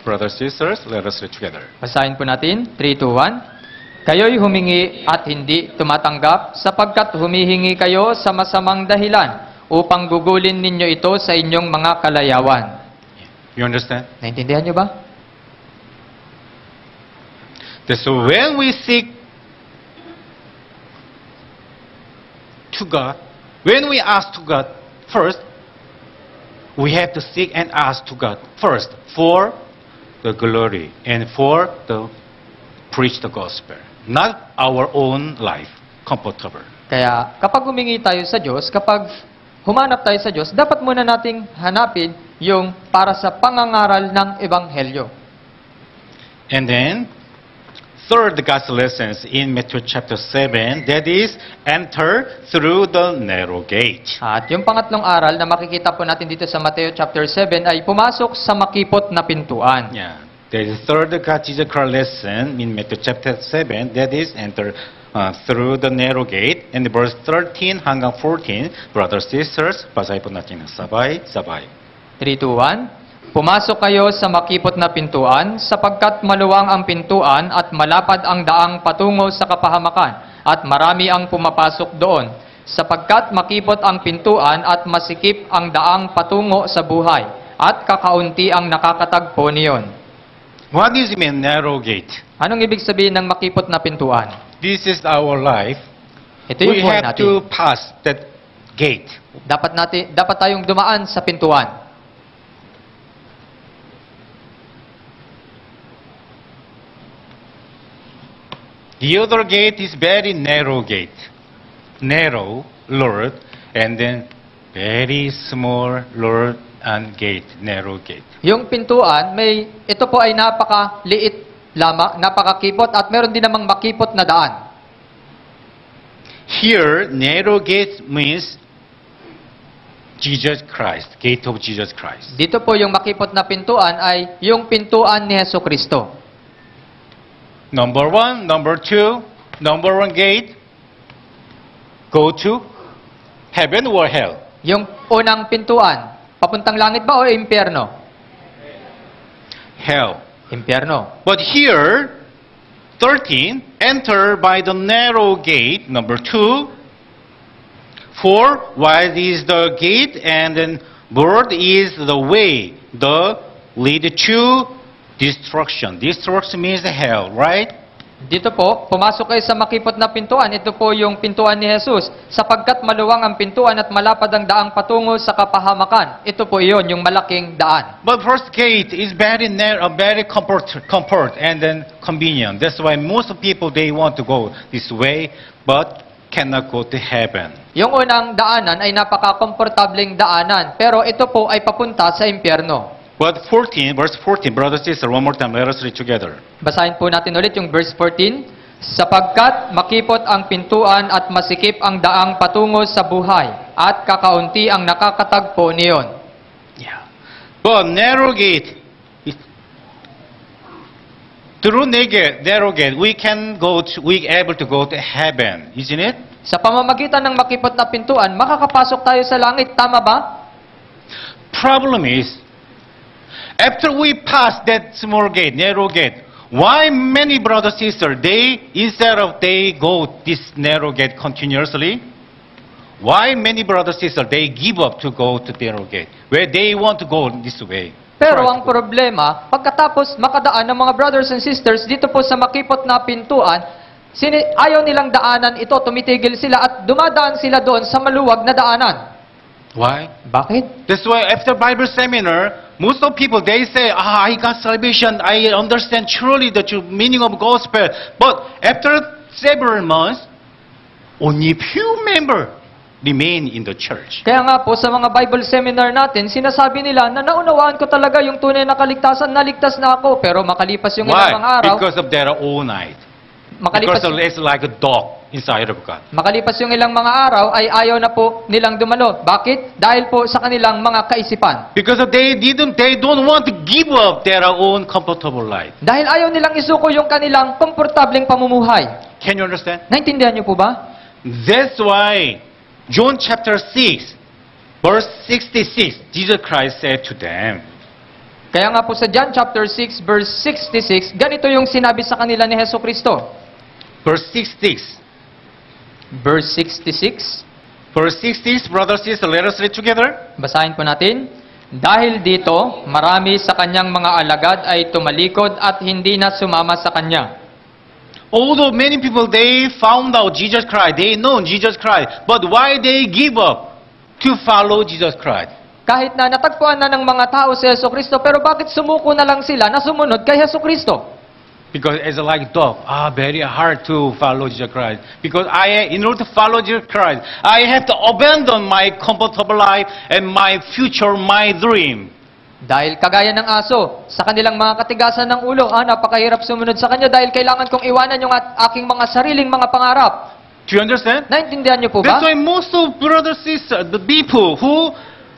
Brothers and sisters, let us read together. Basahin po natin. 3, 2, 1. Kayo'y humingi at hindi tumatanggap sapagkat humihingi kayo sa masamang dahilan upang gugulin ninyo ito sa inyong mga kalayawan. You understand? Naintindihan niyo ba? So when we seek to God, when we ask to God first, we have to seek and ask to God first for the glory and for the preach the gospel. Not our own life, comfortable. Kaya kapag humingi tayo sa Diyos, kapag humanap tayo sa Diyos, dapat muna nating hanapin yung para sa pangangaral ng Ebanghelyo. And then, third God's lessons in Matthew chapter 7, that is, enter through the narrow gate. At yung pangatlong aral na makikita po natin dito sa Mateo chapter 7 ay pumasok sa makipot na pintuan. Yeah. There is third catechical lesson in Matthew chapter 7, that is, enter through the narrow gate. And verse 13 hanggang 14, brothers and sisters, basahin po natin ng sabay-sabay. 3, 2, 1. Pumasok kayo sa makipot na pintuan, sapagkat maluwang ang pintuan at malapad ang daang patungo sa kapahamakan, at marami ang pumapasok doon. Sapagkat makipot ang pintuan at masikip ang daang patungo sa buhay, at kakaunti ang nakakatagpo niyon. What does it mean, narrow gate? Anong ibig sabihin ng makipot na pintuan? This is our life. Ito yung We buhay have natin. to pass that gate. Dapat tayong dumaan sa pintuan. The other gate is very narrow gate. Narrow, Lord, and then very small, Lord, and gate, narrow gate. Yung pintuan, ito po ay napakaliit lamang, napakakipot, at meron din namang makipot na daan. Here, narrow gate means Jesus Christ, gate of Jesus Christ. Dito po yung makipot na pintuan ay yung pintuan ni Hesus Kristo. Number one, number two, number one gate, go to heaven or hell? Yung unang pintuan, papuntang langit ba o impyerno? Hell. Impyerno. But here, 13, enter by the narrow gate, number 2. 4, wide is the gate, and then broad is the way, the lead to destruction. Destruction means hell, right? Dito po, pumasok kayo sa makipot na pintuan. Ito po yung pintuan ni Jesus. Sapagkat maluwang ang pintuan at malapad ang daang patungo sa kapahamakan. Ito po iyon, yung malaking daan. But first gate is very narrow, very comfort and then convenient. That's why most people, they want to go this way, but cannot go to heaven. Yung unang daanan ay napaka-komportableng daanan. Pero ito po ay papunta sa impyerno. But 14, verse 14, brothers and sisters, one more time, let us read together. Basahin po natin ulit yung verse 14. Sapagkat makipot ang pintuan at masikip ang daang patungo sa buhay, at kakaunti ang nakakatagpo niyon. Yeah. But narrow gate, through narrow gate, we able to go to heaven, isn't it? Sa pamamagitan ng makipot na pintuan, makakapasok tayo sa langit. Tama ba? Problem is, after we pass that small gate, narrow gate, why many brothers and sisters, instead of they go this narrow gate continuously, why many brothers and sisters, they give up to go to narrow gate, where they want to go this way? Pero ang problema, pagkatapos makadaan ng mga brothers and sisters dito po sa makipot na pintuan, ayaw nilang daanan ito, tumitigil sila at dumadaan sila doon sa maluwag na daanan. Why? Bakit? That's why after Bible seminar, most of people, they say, I got salvation, I understand truly the true meaning of gospel. But after several months, only few members remain in the church. Kaya nga po sa mga Bible seminar natin, sinasabi nila na naunawaan ko talaga yung tunay na kaligtasan, naligtas na ako. Pero makalipas yung ilang mga Why? araw, Because of their all night. makalipas, Because it's like a dog inside of God. makalipas yung ilang mga araw ay ayaw na po nilang dumalo. Bakit? Dahil po sa kanilang mga kaisipan. Because they don't want to give up their own comfortable life. Dahil ayaw nilang isuko yung kanilang komportableng pamumuhay. Can you understand? Naintindihan niyo po ba? That's why John chapter 6, verse 66, Jesus Christ said to them, Kaya nga po sa John chapter 6 verse 66, ganito yung sinabi sa kanila ni Hesus Kristo. verse 66. Verse 66, Verse 66, brothers and sisters, let us read together. basahin po natin. Dahil dito, marami sa kanyang mga alagad ay tumalikod at hindi na sumama sa kanya. Although many people, they found out Jesus Christ, they know Jesus Christ, but why they give up to follow Jesus Christ? Kahit na natagpuan na ng mga tao si Hesus Kristo, pero bakit sumuko na lang sila na sumunod kay Hesus Kristo? Because as like dog, very hard to follow Jesus Christ. Because in order to follow Jesus Christ, I have to abandon my comfortable life and my future, my dream. Dahil kagaya ng aso, sa kanilang mga katigasan ng ulo, napakahirap sumunod sa kanya dahil kailangan kong iwanan yung aking mga sariling mga pangarap. Do you understand? Naintindihan niyo po That's ba? why most of brothers and sisters, the people who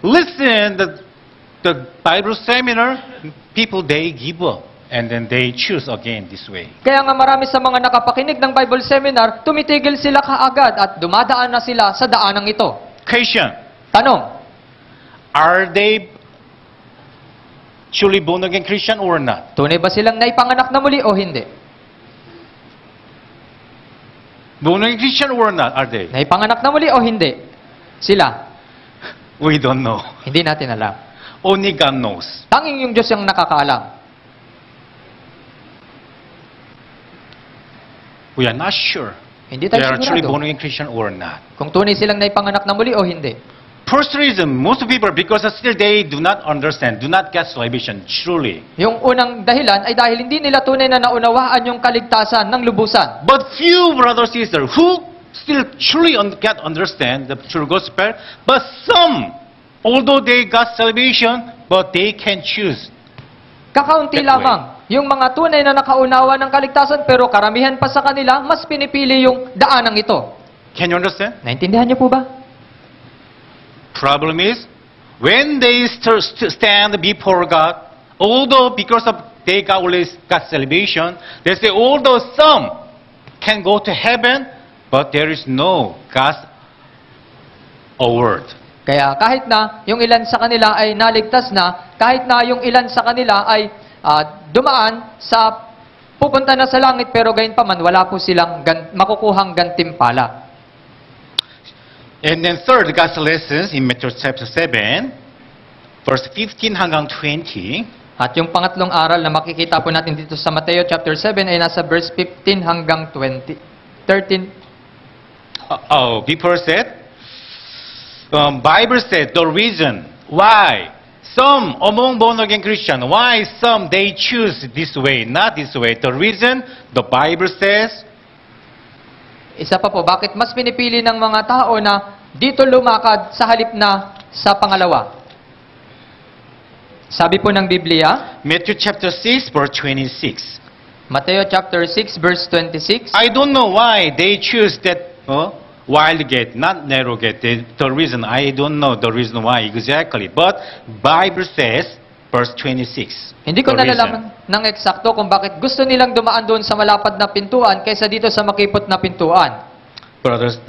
listen the Bible seminar, people they give up and then they choose again this way. Kaya nga marami sa mga nakapakinig ng Bible seminar, tumitigil sila kaagad at dumadaan na sila sa daanang ito. Question: Tanong, are they truly born again Christian or not? tunay ba silang naipanganak na muli o hindi? Born again Christian or not? Are they? Naipanganak na muli o hindi? Sila, We don't know. hindi natin alam. Only God knows. Tanging yung Diyos yung nakakaalam. We are not sure Hindi they tayo are truly sigurado born again Christian or not. kung tunay silang naipanganak na muli o hindi. First reason, most people, because still they do not understand, do not get salvation truly. Yung unang dahilan ay dahil hindi nila tunay na naunawaan yung kaligtasan ng lubusan. But few brothers and sisters who still truly understand the true gospel, but some, although they got salvation, but they can choose. Kakaunti That way. lamang yung mga tunay na nakaunawa ng kaligtasan pero karamihan pa sa kanila mas pinipili yung daanang ito. Can you understand? Naintindihan niyo po ba? problem is, when they stand before God, although because of they got only got salvation, they say, although some can go to heaven, but there is no God's word. Kaya kahit na yung ilan sa kanila ay naligtas na, kahit na yung ilan sa kanila ay dumaan sa pupunta na sa langit, pero gayon pa man, wala po silang makukuhang gantimpala. And then third, God's lessons in Matthew chapter 7, verse 15 hanggang 20. At yung pangatlong aral na makikita po natin dito sa Mateo chapter 7 ay nasa verse 15 hanggang 13. Before said, Bible said the reason why some among born-again Christians, why some they choose this way, not this way. The reason, the Bible says, Isa pa po, bakit mas pinipili ng mga tao na dito lumakad sa halip na sa pangalawa? Sabi po ng Biblia, Matthew chapter 6, verse 26. Mateo chapter 6 verse 26. I don't know why they choose that wide gate, not narrow gate. The reason, I don't know the reason why exactly. But Bible says, verse 26. Hindi ko the nalalaman ng eksakto kung bakit gusto nilang dumaan doon sa malapad na pintuan kaysa dito sa makipot na pintuan. Brothers,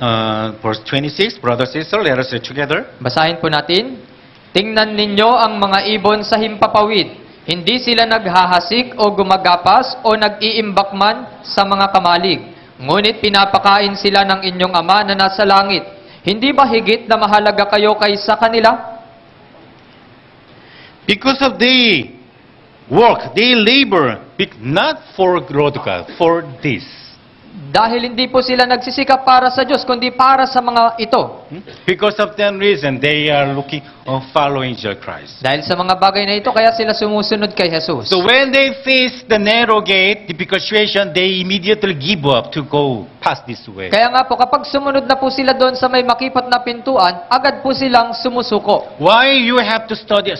verse 26, brothers and sisters, let us read together. Basahin po natin. Tingnan ninyo ang mga ibon sa himpapawid. Hindi sila naghahasik o gumagapas o nag-iimbak man sa mga kamalig. Ngunit pinapakain sila ng inyong Ama na nasa langit. Hindi ba higit na mahalaga kayo kaysa kanila? Because of they work, they labor, not for God, for this. Dahil hindi po sila nagsisikap para sa Diyos, kundi para sa mga ito. Because of that reason, they are looking on following Jesus Christ. Dahil sa mga bagay na ito, kaya sila sumusunod kay Jesus. So when they face the narrow gate, difficult situation, they immediately give up to go past this way. Kaya nga po, kapag sumunod na po sila doon sa may makipot na pintuan, agad po silang sumusuko. Why you have to study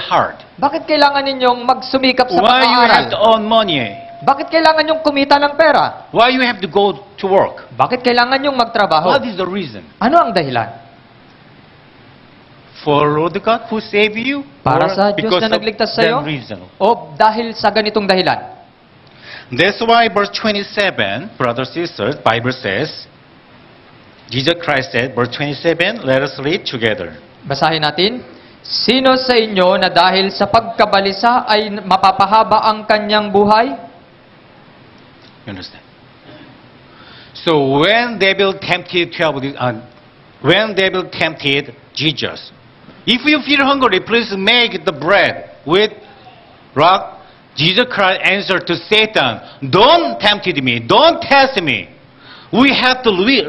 hard? Bakit kailangan ninyong magsumikap sa Why you have to pag-aaral? earn money? Bakit kailangan nyong kumita ng pera? Why you have to go to work? Bakit kailangan nyong magtrabaho? What is the reason? Ano ang dahilan? For Lord God who saved you? Para Or sa Diyos because na of nagligtas that sa'yo? reason? O dahil sa ganitong dahilan? That's why verse 27, brothers and sisters, Bible says, Jesus Christ said, verse 27, let us read together. Basahin natin. Sino sa inyo na dahil sa pagkabalisa ay mapapahaba ang kanyang buhay? You understand? So when devil tempted Jesus, if you feel hungry, please make the bread with rock. Jesus Christ answered to Satan, don't tempt me, don't test me. We have to live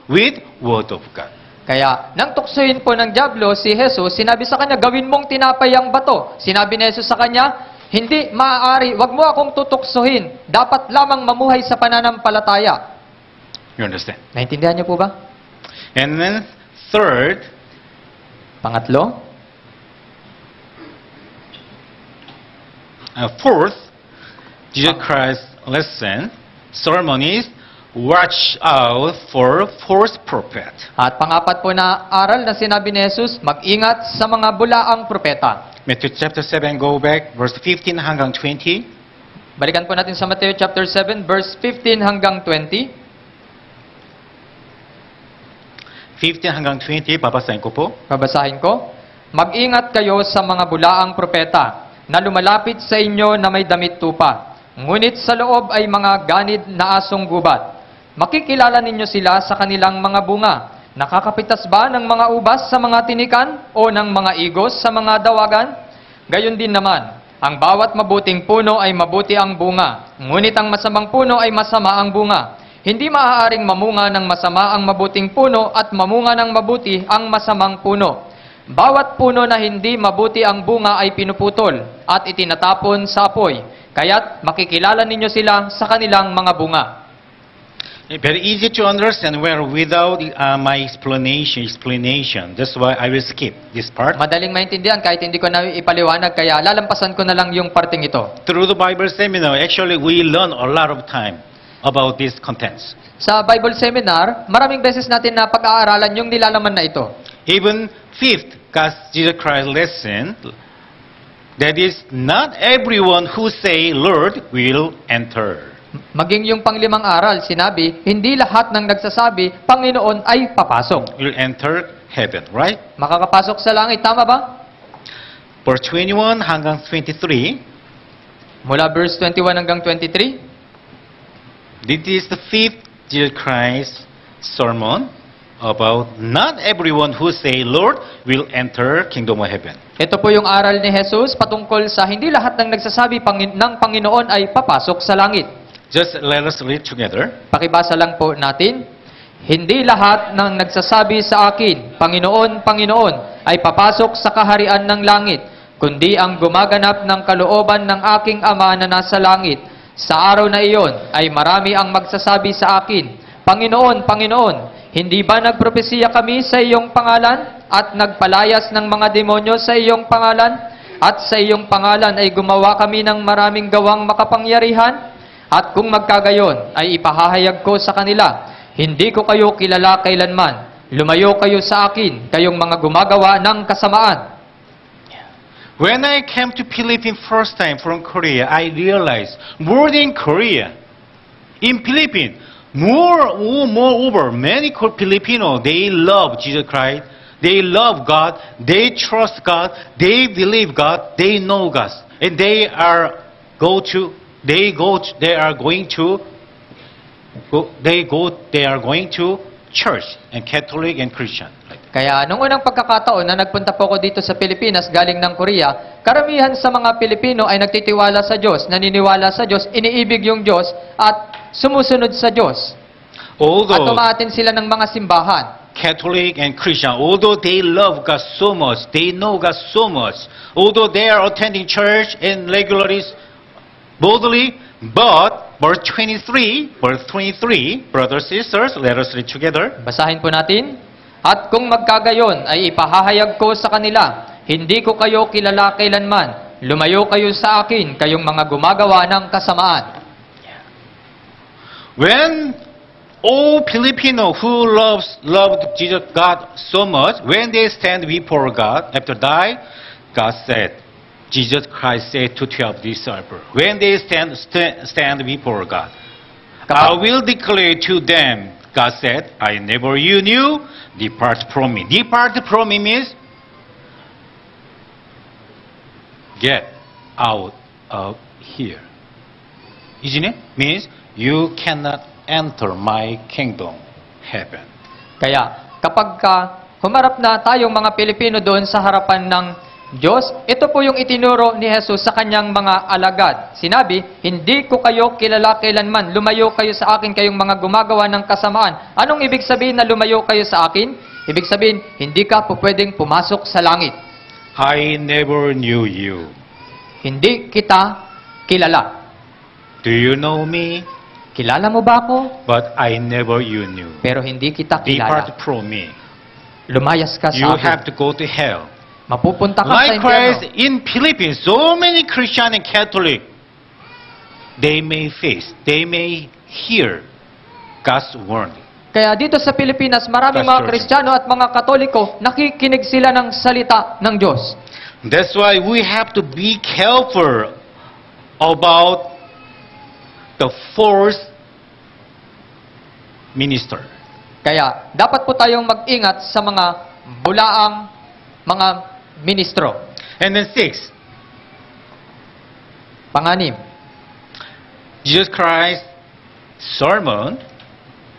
with word of God. Kaya, nang tuksohin po ng Diablo si Jesus, sinabi sa kanya, gawin mong tinapay ang bato. Sinabi ni Jesus sa kanya, hindi maaari, wag mo akong tutuksohin. Dapat lamang mamuhay sa pananampalataya. You understand? Naintindihan niyo po ba? And then third, Pangatlo, fourth, Jesus Christ's lesson, sermon is, watch out for false prophet. at pangapat po na aral na sinabi ni Jesus, mag-ingat sa mga bulaang propeta. Matthew chapter 7, go back, verse 15 hanggang 20. Balikan po natin sa Mateo chapter 7, verse 15 hanggang 20. 15 hanggang 20, babasahin ko po. Babasahin ko. Mag-ingat kayo sa mga bulaang propeta na lumalapit sa inyo na may damit tupa. Ngunit sa loob ay mga ganid na asong gubat. Makikilala ninyo sila sa kanilang mga bunga. Nakakapitas ba ng mga ubas sa mga tinikan o ng mga igos sa mga dawagan? Gayon din naman, ang bawat mabuting puno ay mabuti ang bunga, ngunit ang masamang puno ay masama ang bunga. Hindi maaaring mamunga ng masama ang mabuting puno at mamunga ng mabuti ang masamang puno. Bawat puno na hindi mabuti ang bunga ay pinuputol at itinatapon sa apoy. Kaya't makikilala ninyo sila sa kanilang mga bunga. Very easy to understand where without my explanation. That's why I will skip this part. Madaling maintindihan kahit hindi ko na ipaliwanag, kaya lalampasan ko na lang yung parting ito. Through the Bible seminar, actually we learn a lot of time. about these contents. Sa Bible Seminar, maraming beses natin na pag-aaralan yung nilalaman na ito. Even fifth, God's Jesus Christ lesson, that is, not everyone who say Lord will enter. Maging yung panglimang aral, sinabi, hindi lahat ng nagsasabi, Panginoon ay papasok. Will enter heaven, right? Makakapasok sa langit, tama ba? Verse 21 hanggang 23, Mula verse 21 hanggang 23, this is the fifth Jesus Christ sermon about not everyone who say Lord will enter kingdom of heaven. ito po yung aral ni Jesus patungkol sa hindi lahat ng nagsasabi ng Panginoon ay papasok sa langit. Just let us read together. Pakibasa lang po natin. Hindi lahat ng nagsasabi sa akin, Panginoon, Panginoon, ay papasok sa kaharian ng langit, kundi ang gumaganap ng kalooban ng aking Ama na nasa langit. Sa araw na iyon ay marami ang magsasabi sa akin, Panginoon, Panginoon, hindi ba nagpropesiya kami sa iyong pangalan at nagpalayas ng mga demonyo sa iyong pangalan? At sa iyong pangalan ay gumawa kami ng maraming gawang makapangyarihan? At kung magkagayon ay ipahahayag ko sa kanila, hindi ko kayo kilala kailanman. Lumayo kayo sa akin, kayong mga gumagawa ng kasamaan. When I came to Philippines first time from Korea, I realized more than Korea, in Philippines, moreover, many Filipino, they love Jesus Christ, they love God, they trust God, they believe God, they know God, and they are going to church and Catholic and Christian. Kaya nung unang pagkakataon na nagpunta po ako dito sa Pilipinas galing ng Korea, karamihan sa mga Pilipino ay nagtitiwala sa Diyos, naniniwala sa Diyos, iniibig yung Diyos at sumusunod sa Diyos. At Although tumaatin sila ng mga simbahan. Catholic and Christian, although they love God so much, they know God so much, although they are attending church and regularly, boldly, but verse 23, brothers and sisters, let us read together. Basahin po natin. At kung magkagayon ay ipahahayag ko sa kanila, hindi ko kayo kilala kailanman. Lumayo kayo sa akin, kayong mga gumagawa ng kasamaan. When all Filipino who loved Jesus God so much, when they stand before God after die, God said, Jesus Christ said to 12 disciples, when they stand before God, I will declare to them, God said, I never knew, depart from me. Depart from me means get out of here. Isn't it? Means you cannot enter my kingdom, heaven. Kaya kapag humarap na tayong mga Pilipino doon sa harapan ng Diyos, ito po yung itinuro ni Jesus sa kanyang mga alagad. Sinabi, hindi ko kayo kilala kailanman. Lumayo kayo sa akin, kayong mga gumagawa ng kasamaan. Anong ibig sabihin na lumayo kayo sa akin? Ibig sabihin, hindi ka po pwedeng pumasok sa langit. I never knew you. Hindi kita kilala. Do you know me? Kilala mo ba ako? But I never you knew. Pero hindi kita kilala. Depart from me. Lumayas ka You sa have akin. to go to hell. Mapupunta ka sa Likewise, impyerno. in Philippines, so many Christian and Catholic, they may hear God's word. Kaya dito sa Pilipinas, maraming mga Pastor. Kristiyano at mga Katoliko, nakikinig sila ng salita ng Diyos. That's why we have to be careful about the false minister. Kaya dapat po tayong mag-ingat sa mga bulaang mga ministro. And then 6, Panganim, Jesus Christ's sermon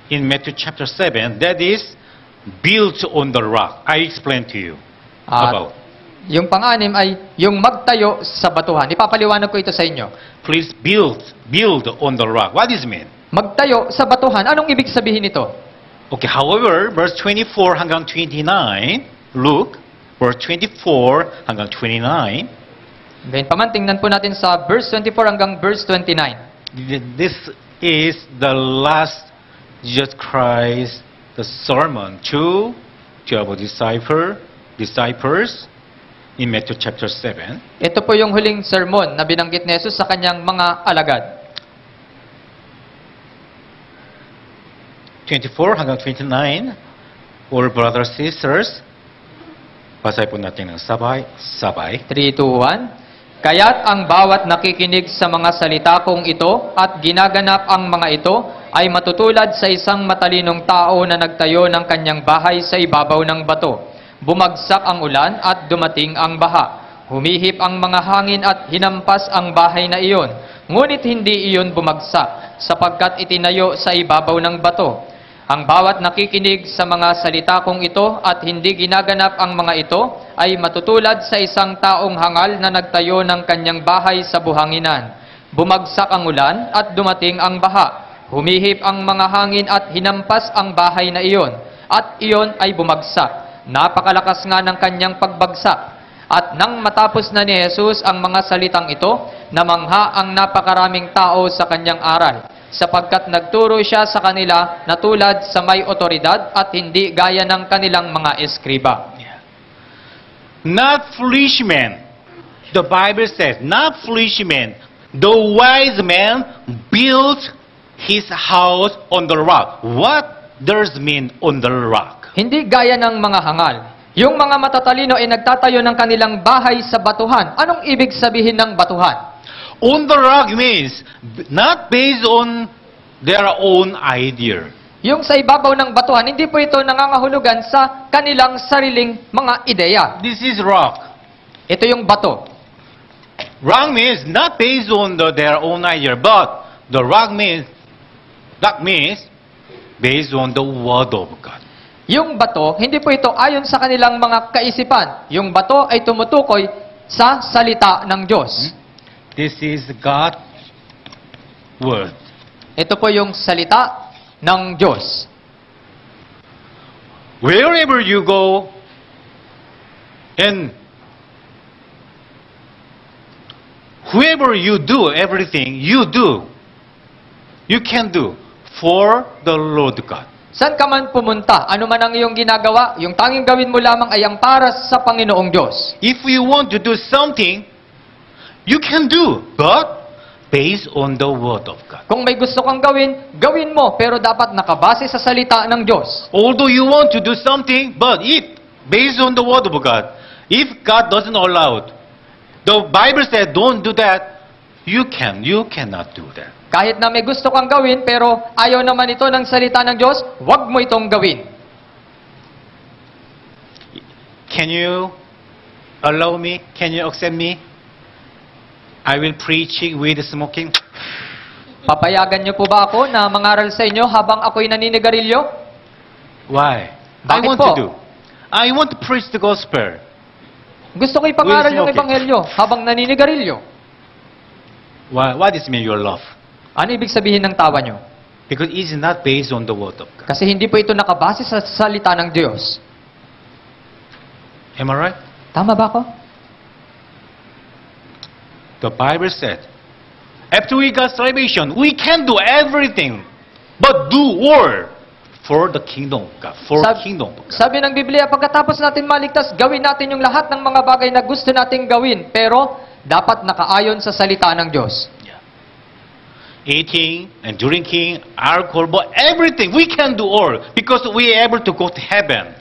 in Matthew chapter 7, that is built on the rock. I explained to you At about. yung panganim ay yung magtayo sa batuhan. Ipapaliwanag ko ito sa inyo. Please build on the rock. What does it mean? Magtayo sa batuhan. Anong ibig sabihin nito? Okay, however, verse 24 hanggang 29, Luke, verse 24 hanggang 29, Gayunpaman, tingnan po natin sa verse 24 hanggang verse 29. this is the last Jesus Christ, the sermon to 12 disciples in Matthew chapter 7. Ito po yung huling sermon na binanggit ni Jesus sa kanyang mga alagad. 24 hanggang 29, all brothers, sisters, basahin po natin ng sabay. 3, 2, 1. Kaya't ang bawat nakikinig sa mga salita kong ito at ginaganap ang mga ito ay matutulad sa isang matalinong tao na nagtayo ng kanyang bahay sa ibabaw ng bato. Bumagsak ang ulan at dumating ang baha. Humihip ang mga hangin at hinampas ang bahay na iyon. Ngunit hindi iyon bumagsak, sapagkat itinayo sa ibabaw ng bato. Ang bawat nakikinig sa mga salita kong ito at hindi ginaganap ang mga ito ay matutulad sa isang taong hangal na nagtayo ng kanyang bahay sa buhanginan. Bumagsak ang ulan at dumating ang baha. Humihip ang mga hangin at hinampas ang bahay na iyon, at iyon ay bumagsak. Napakalakas nga ng kanyang pagbagsak. At nang matapos na ni Jesus ang mga salitang ito, namangha ang napakaraming tao sa kanyang aral, sapagkat nagturo siya sa kanila na tulad sa may otoridad at hindi gaya ng kanilang mga eskriba. Not foolish men. The Bible says, not foolish men. The wise man built his house on the rock. What does mean on the rock? Hindi gaya ng mga hangal. Yung mga matatalino ay nagtatayo ng kanilang bahay sa batuhan. Anong ibig sabihin ng batuhan? On the rock means not based on their own idea. Yung sa ibabaw ng batuhan, hindi po ito nangangahulugan sa kanilang sariling mga ideya. This is rock. Ito yung bato. Rock means not based on their own idea, but the rock means based on the word of God. Yung bato, hindi po ito ayon sa kanilang mga kaisipan. Yung bato ay tumutukoy sa salita ng Diyos. This is God's word. Ito po yung salita ng Diyos. Wherever you go, and whoever you do, everything you do, you can do for the Lord God. Saan ka man pumunta, ano man ang iyong ginagawa, yung tanging gawin mo lamang ay ang para sa Panginoong Diyos. If you want to do something, you can do, but based on the word of God. Kung may gusto kang gawin, gawin mo, pero dapat nakabase sa salita ng Diyos. Although you want to do something, but if based on the word of God, if God doesn't allow it, the Bible said don't do that, you cannot do that. Kahit na may gusto kang gawin, pero ayaw naman ito ng salita ng Diyos, huwag mo itong gawin. Can you allow me? Can you accept me? I will preach with smoking. Papayagan niyo po ba ako na mangaral sa inyo habang ako'y naninigarilyo? Why? I Bakit want po? to do. I want to preach the gospel. Gusto ko ipangaral Will yung smoking. ebanghelyo habang naninigarilyo. Why? What does mean your love? Ano ibig sabihin ng tawa nyo? Because it is not based on the word of God. Kasi hindi po ito nakabase sa salita ng Diyos. Am I right? Tama ba ako? The Bible said, after we got salvation, we can do everything, but do all for the kingdom of God. For kingdom of God. Sabi ng Biblia, pagkatapos natin maligtas, gawin natin yung lahat ng mga bagay na gusto nating gawin, pero dapat nakaayon sa salita ng Diyos. Eating and drinking, alcohol, but everything we can do all because we are able to go to heaven.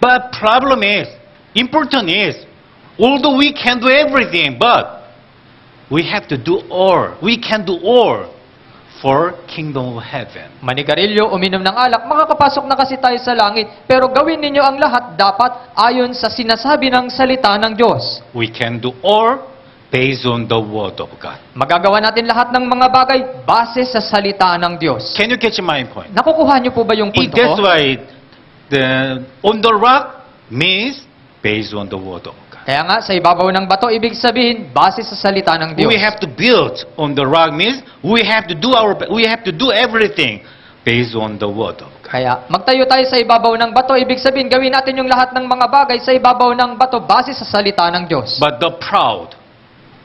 But problem is, important is, although we can do everything, but we have to do all. We can do all for kingdom of heaven. Manigarilyo, uminom ng alak, makakapasok na kasi tayo sa langit. Pero gawin ninyo ang lahat dapat ayon sa sinasabi ng salita ng Diyos. We can do all based on the word of God. Magagawa natin lahat ng mga bagay base sa salita ng Diyos. Can you catch my point? Nakukuha niyo po ba yung punto That's ko? why on the rock means based on the word of God. Kaya nga, sa ibabaw ng bato, ibig sabihin, base sa salita ng Diyos. We have to build on the rock means we have to do everything based on the word of God. Kaya, magtayo tayo sa ibabaw ng bato, ibig sabihin, gawin natin yung lahat ng mga bagay sa ibabaw ng bato base sa salita ng Diyos. But the proud,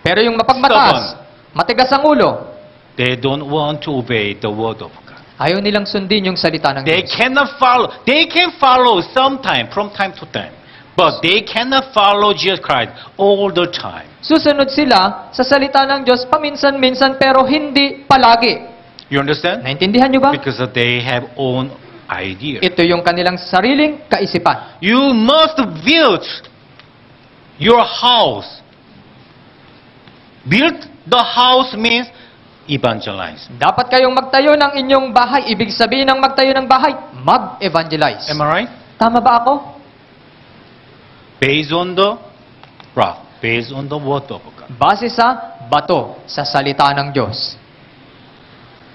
Pero yung mapagmataas, matigas ang ulo, they don't want to obey the word of God. ayaw nilang sundin yung salita ng They Diyos. cannot follow. They can follow sometime, from time to time. But they cannot follow Jesus Christ all the time. Susunod sila sa salita ng Diyos paminsan-minsan pero hindi palagi. You understand? Naintindihan nyo ba? Because they have own idea. Ito yung kanilang sariling kaisipan. You must build your house. Build the house means evangelize. Dapat kayong magtayo ng inyong bahay. Ibig sabihin ng magtayo ng bahay, mag-evangelize. Am I right? Tama ba ako? Based on the rock, based on the word of God. Base sa bato, sa salita ng Diyos.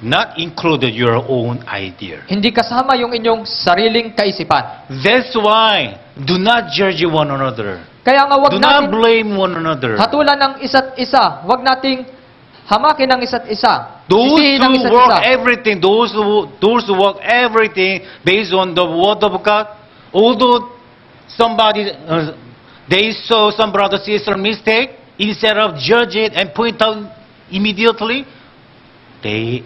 Not included your own idea. Hindi kasama yung inyong sariling kaisipan. That's why do not judge one another. Kaya nga wag Do natin not blame one another. hatulan ng isa't isa. Wag nating hamakin ng isa't isa. Those Sisihin ng who isa't work isa. everything, those who work everything based on the word of God, although somebody they saw some brother sister mistake, instead of judge it and point out immediately, they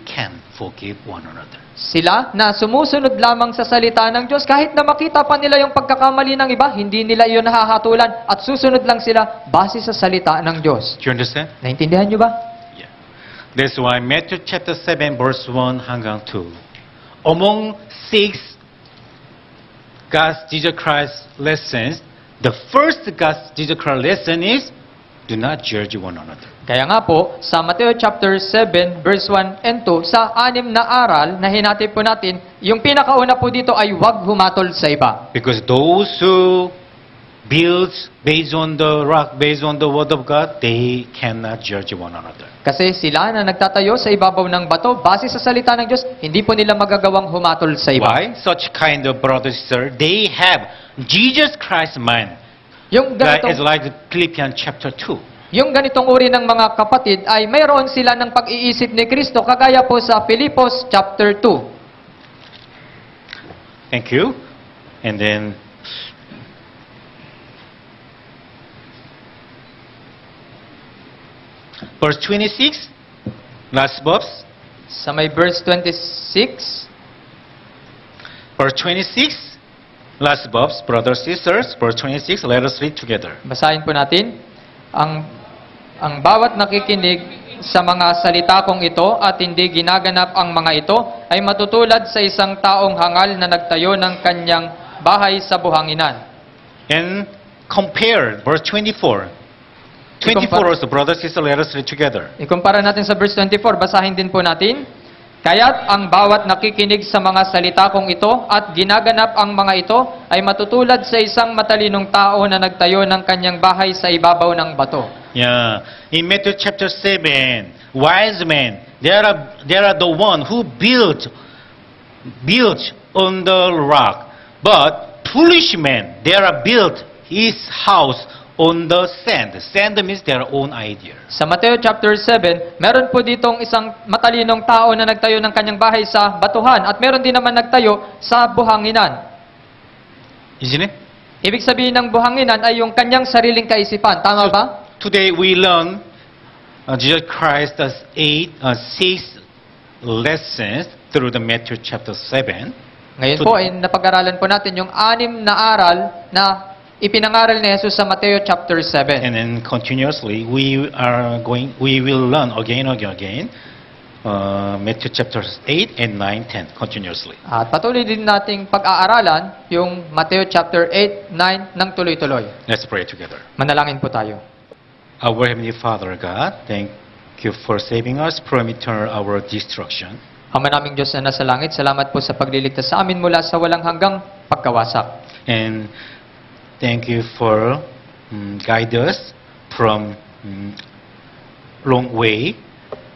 can forgive one another. Sila na sumusunod lamang sa salita ng Diyos, kahit na makita pa nila yung pagkakamali ng iba, hindi nila iyon nahahatulan at susunod lang sila base sa salita ng Diyos. Do you understand? Naintindihan nyo ba? Yeah. That's why Matthew chapter 7 verse 1 hanggang 2. Among 6 God's Jesus Christ lessons, the first God's Jesus Christ lesson is do not judge one another. Kaya nga po, sa Mateo chapter 7, verse 1 and 2, sa 6 na aral na hinati po natin, yung pinakauna po dito ay huwag humatol sa iba. Because those who build based on the rock, based on the word of God, they cannot judge one another. Kasi sila na nagtatayo sa ibabaw ng bato, base sa salita ng Diyos, hindi po nila magagawang humatol sa iba. Why? Such kind of brothers and sisters, they have Jesus Christ mind. Yung It's ganitong, like Philippians chapter 2. yung ganitong uri ng mga kapatid ay mayroon sila ng pag-iisip ni Kristo, kagaya po sa Filipos chapter 2. Thank you. And then, verse 26, last verse. Sa may verse 26, Verse 26, last verse, brothers, sisters, verse 26, let us read together. basahin po natin. Ang bawat nakikinig sa mga salita kong ito at hindi ginaganap ang mga ito ay matutulad sa isang taong hangal na nagtayo ng kanyang bahay sa buhanginan. And compare verse 24. 24 also, brothers, sisters, let us read together. Ikumpara natin sa verse 24, basahin din po natin. Kaya't ang bawat nakikinig sa mga salita kong ito at ginaganap ang mga ito ay matutulad sa isang matalinong tao na nagtayo ng kanyang bahay sa ibabaw ng bato. Yeah. In Matthew chapter 7, wise men, they are the one who built on the rock. But foolish men, they are built his house on the sand. Sand means their own idea. Sa Mateo chapter 7, meron po ditong isang matalinong tao na nagtayo ng kanyang bahay sa batuhan at meron din naman nagtayo sa buhanginan. Isn't it? Ibig sabihin ng buhanginan ay yung kanyang sariling kaisipan. Tama ba? Today we learn Jesus Christ has 6 lessons through the Matthew chapter 7. Ngayon po ay napag-aralan po natin yung 6 na aral na ipinangaral ni Jesus sa Mateo chapter 7. And then continuously we will learn again Matthew chapters 8 and 9, 10 continuously. At patuloy din nating pag-aaralan yung Mateo chapter 8, 9 ng tuloy-tuloy. Let's pray together. Manalangin po tayo. Our Heavenly Father God, thank you for saving us from eternal our destruction. Ama naming Diyos na nasa langit, salamat po sa pagliligtas sa amin mula sa walang hanggang pagkawasak. And thank you for guide us from wrong way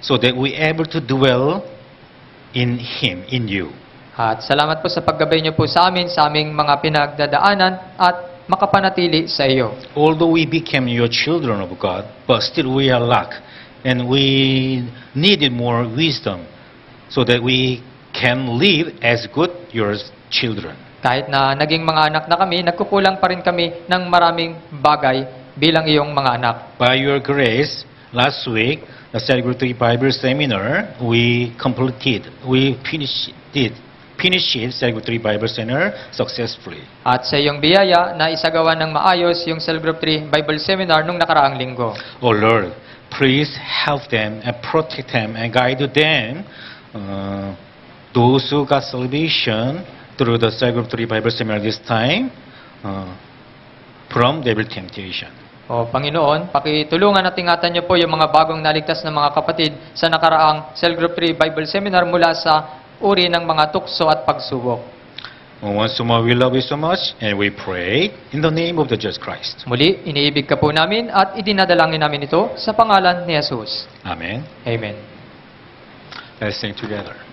so that we able to dwell in Him, in you. At salamat po sa paggabay niyo po sa amin, sa aming mga pinagdadaanan at makapanatili sa iyo. Although we became your children of God, but still we are lack and we needed more wisdom so that we can live as good your children. Kahit na naging mga anak na kami, nagkukulang pa rin kami ng maraming bagay bilang iyong mga anak. By your grace, last week, the Celebrity Bible Seminar, we finished Celebrity Bible Seminar successfully. At sa iyong biyaya na isagawa ng maayos yung Celebrity Bible Seminar nung nakaraang linggo. Oh Lord, please help them and protect them and guide them those who got salvation through the Cell Group 3 Bible Seminar this time from devil temptation. O Panginoon, pakitulungan at ingatan niyo po yung mga bagong naligtas na mga kapatid sa nakaraang Cell Group 3 Bible Seminar mula sa uri ng mga tukso at pagsubok. Once more, we love you so much, and we pray in the name of the Jesus Christ. Muli, iniibig ka po namin at idinadalangin namin ito sa pangalan ni Jesus. Amen. Amen. Let's sing together.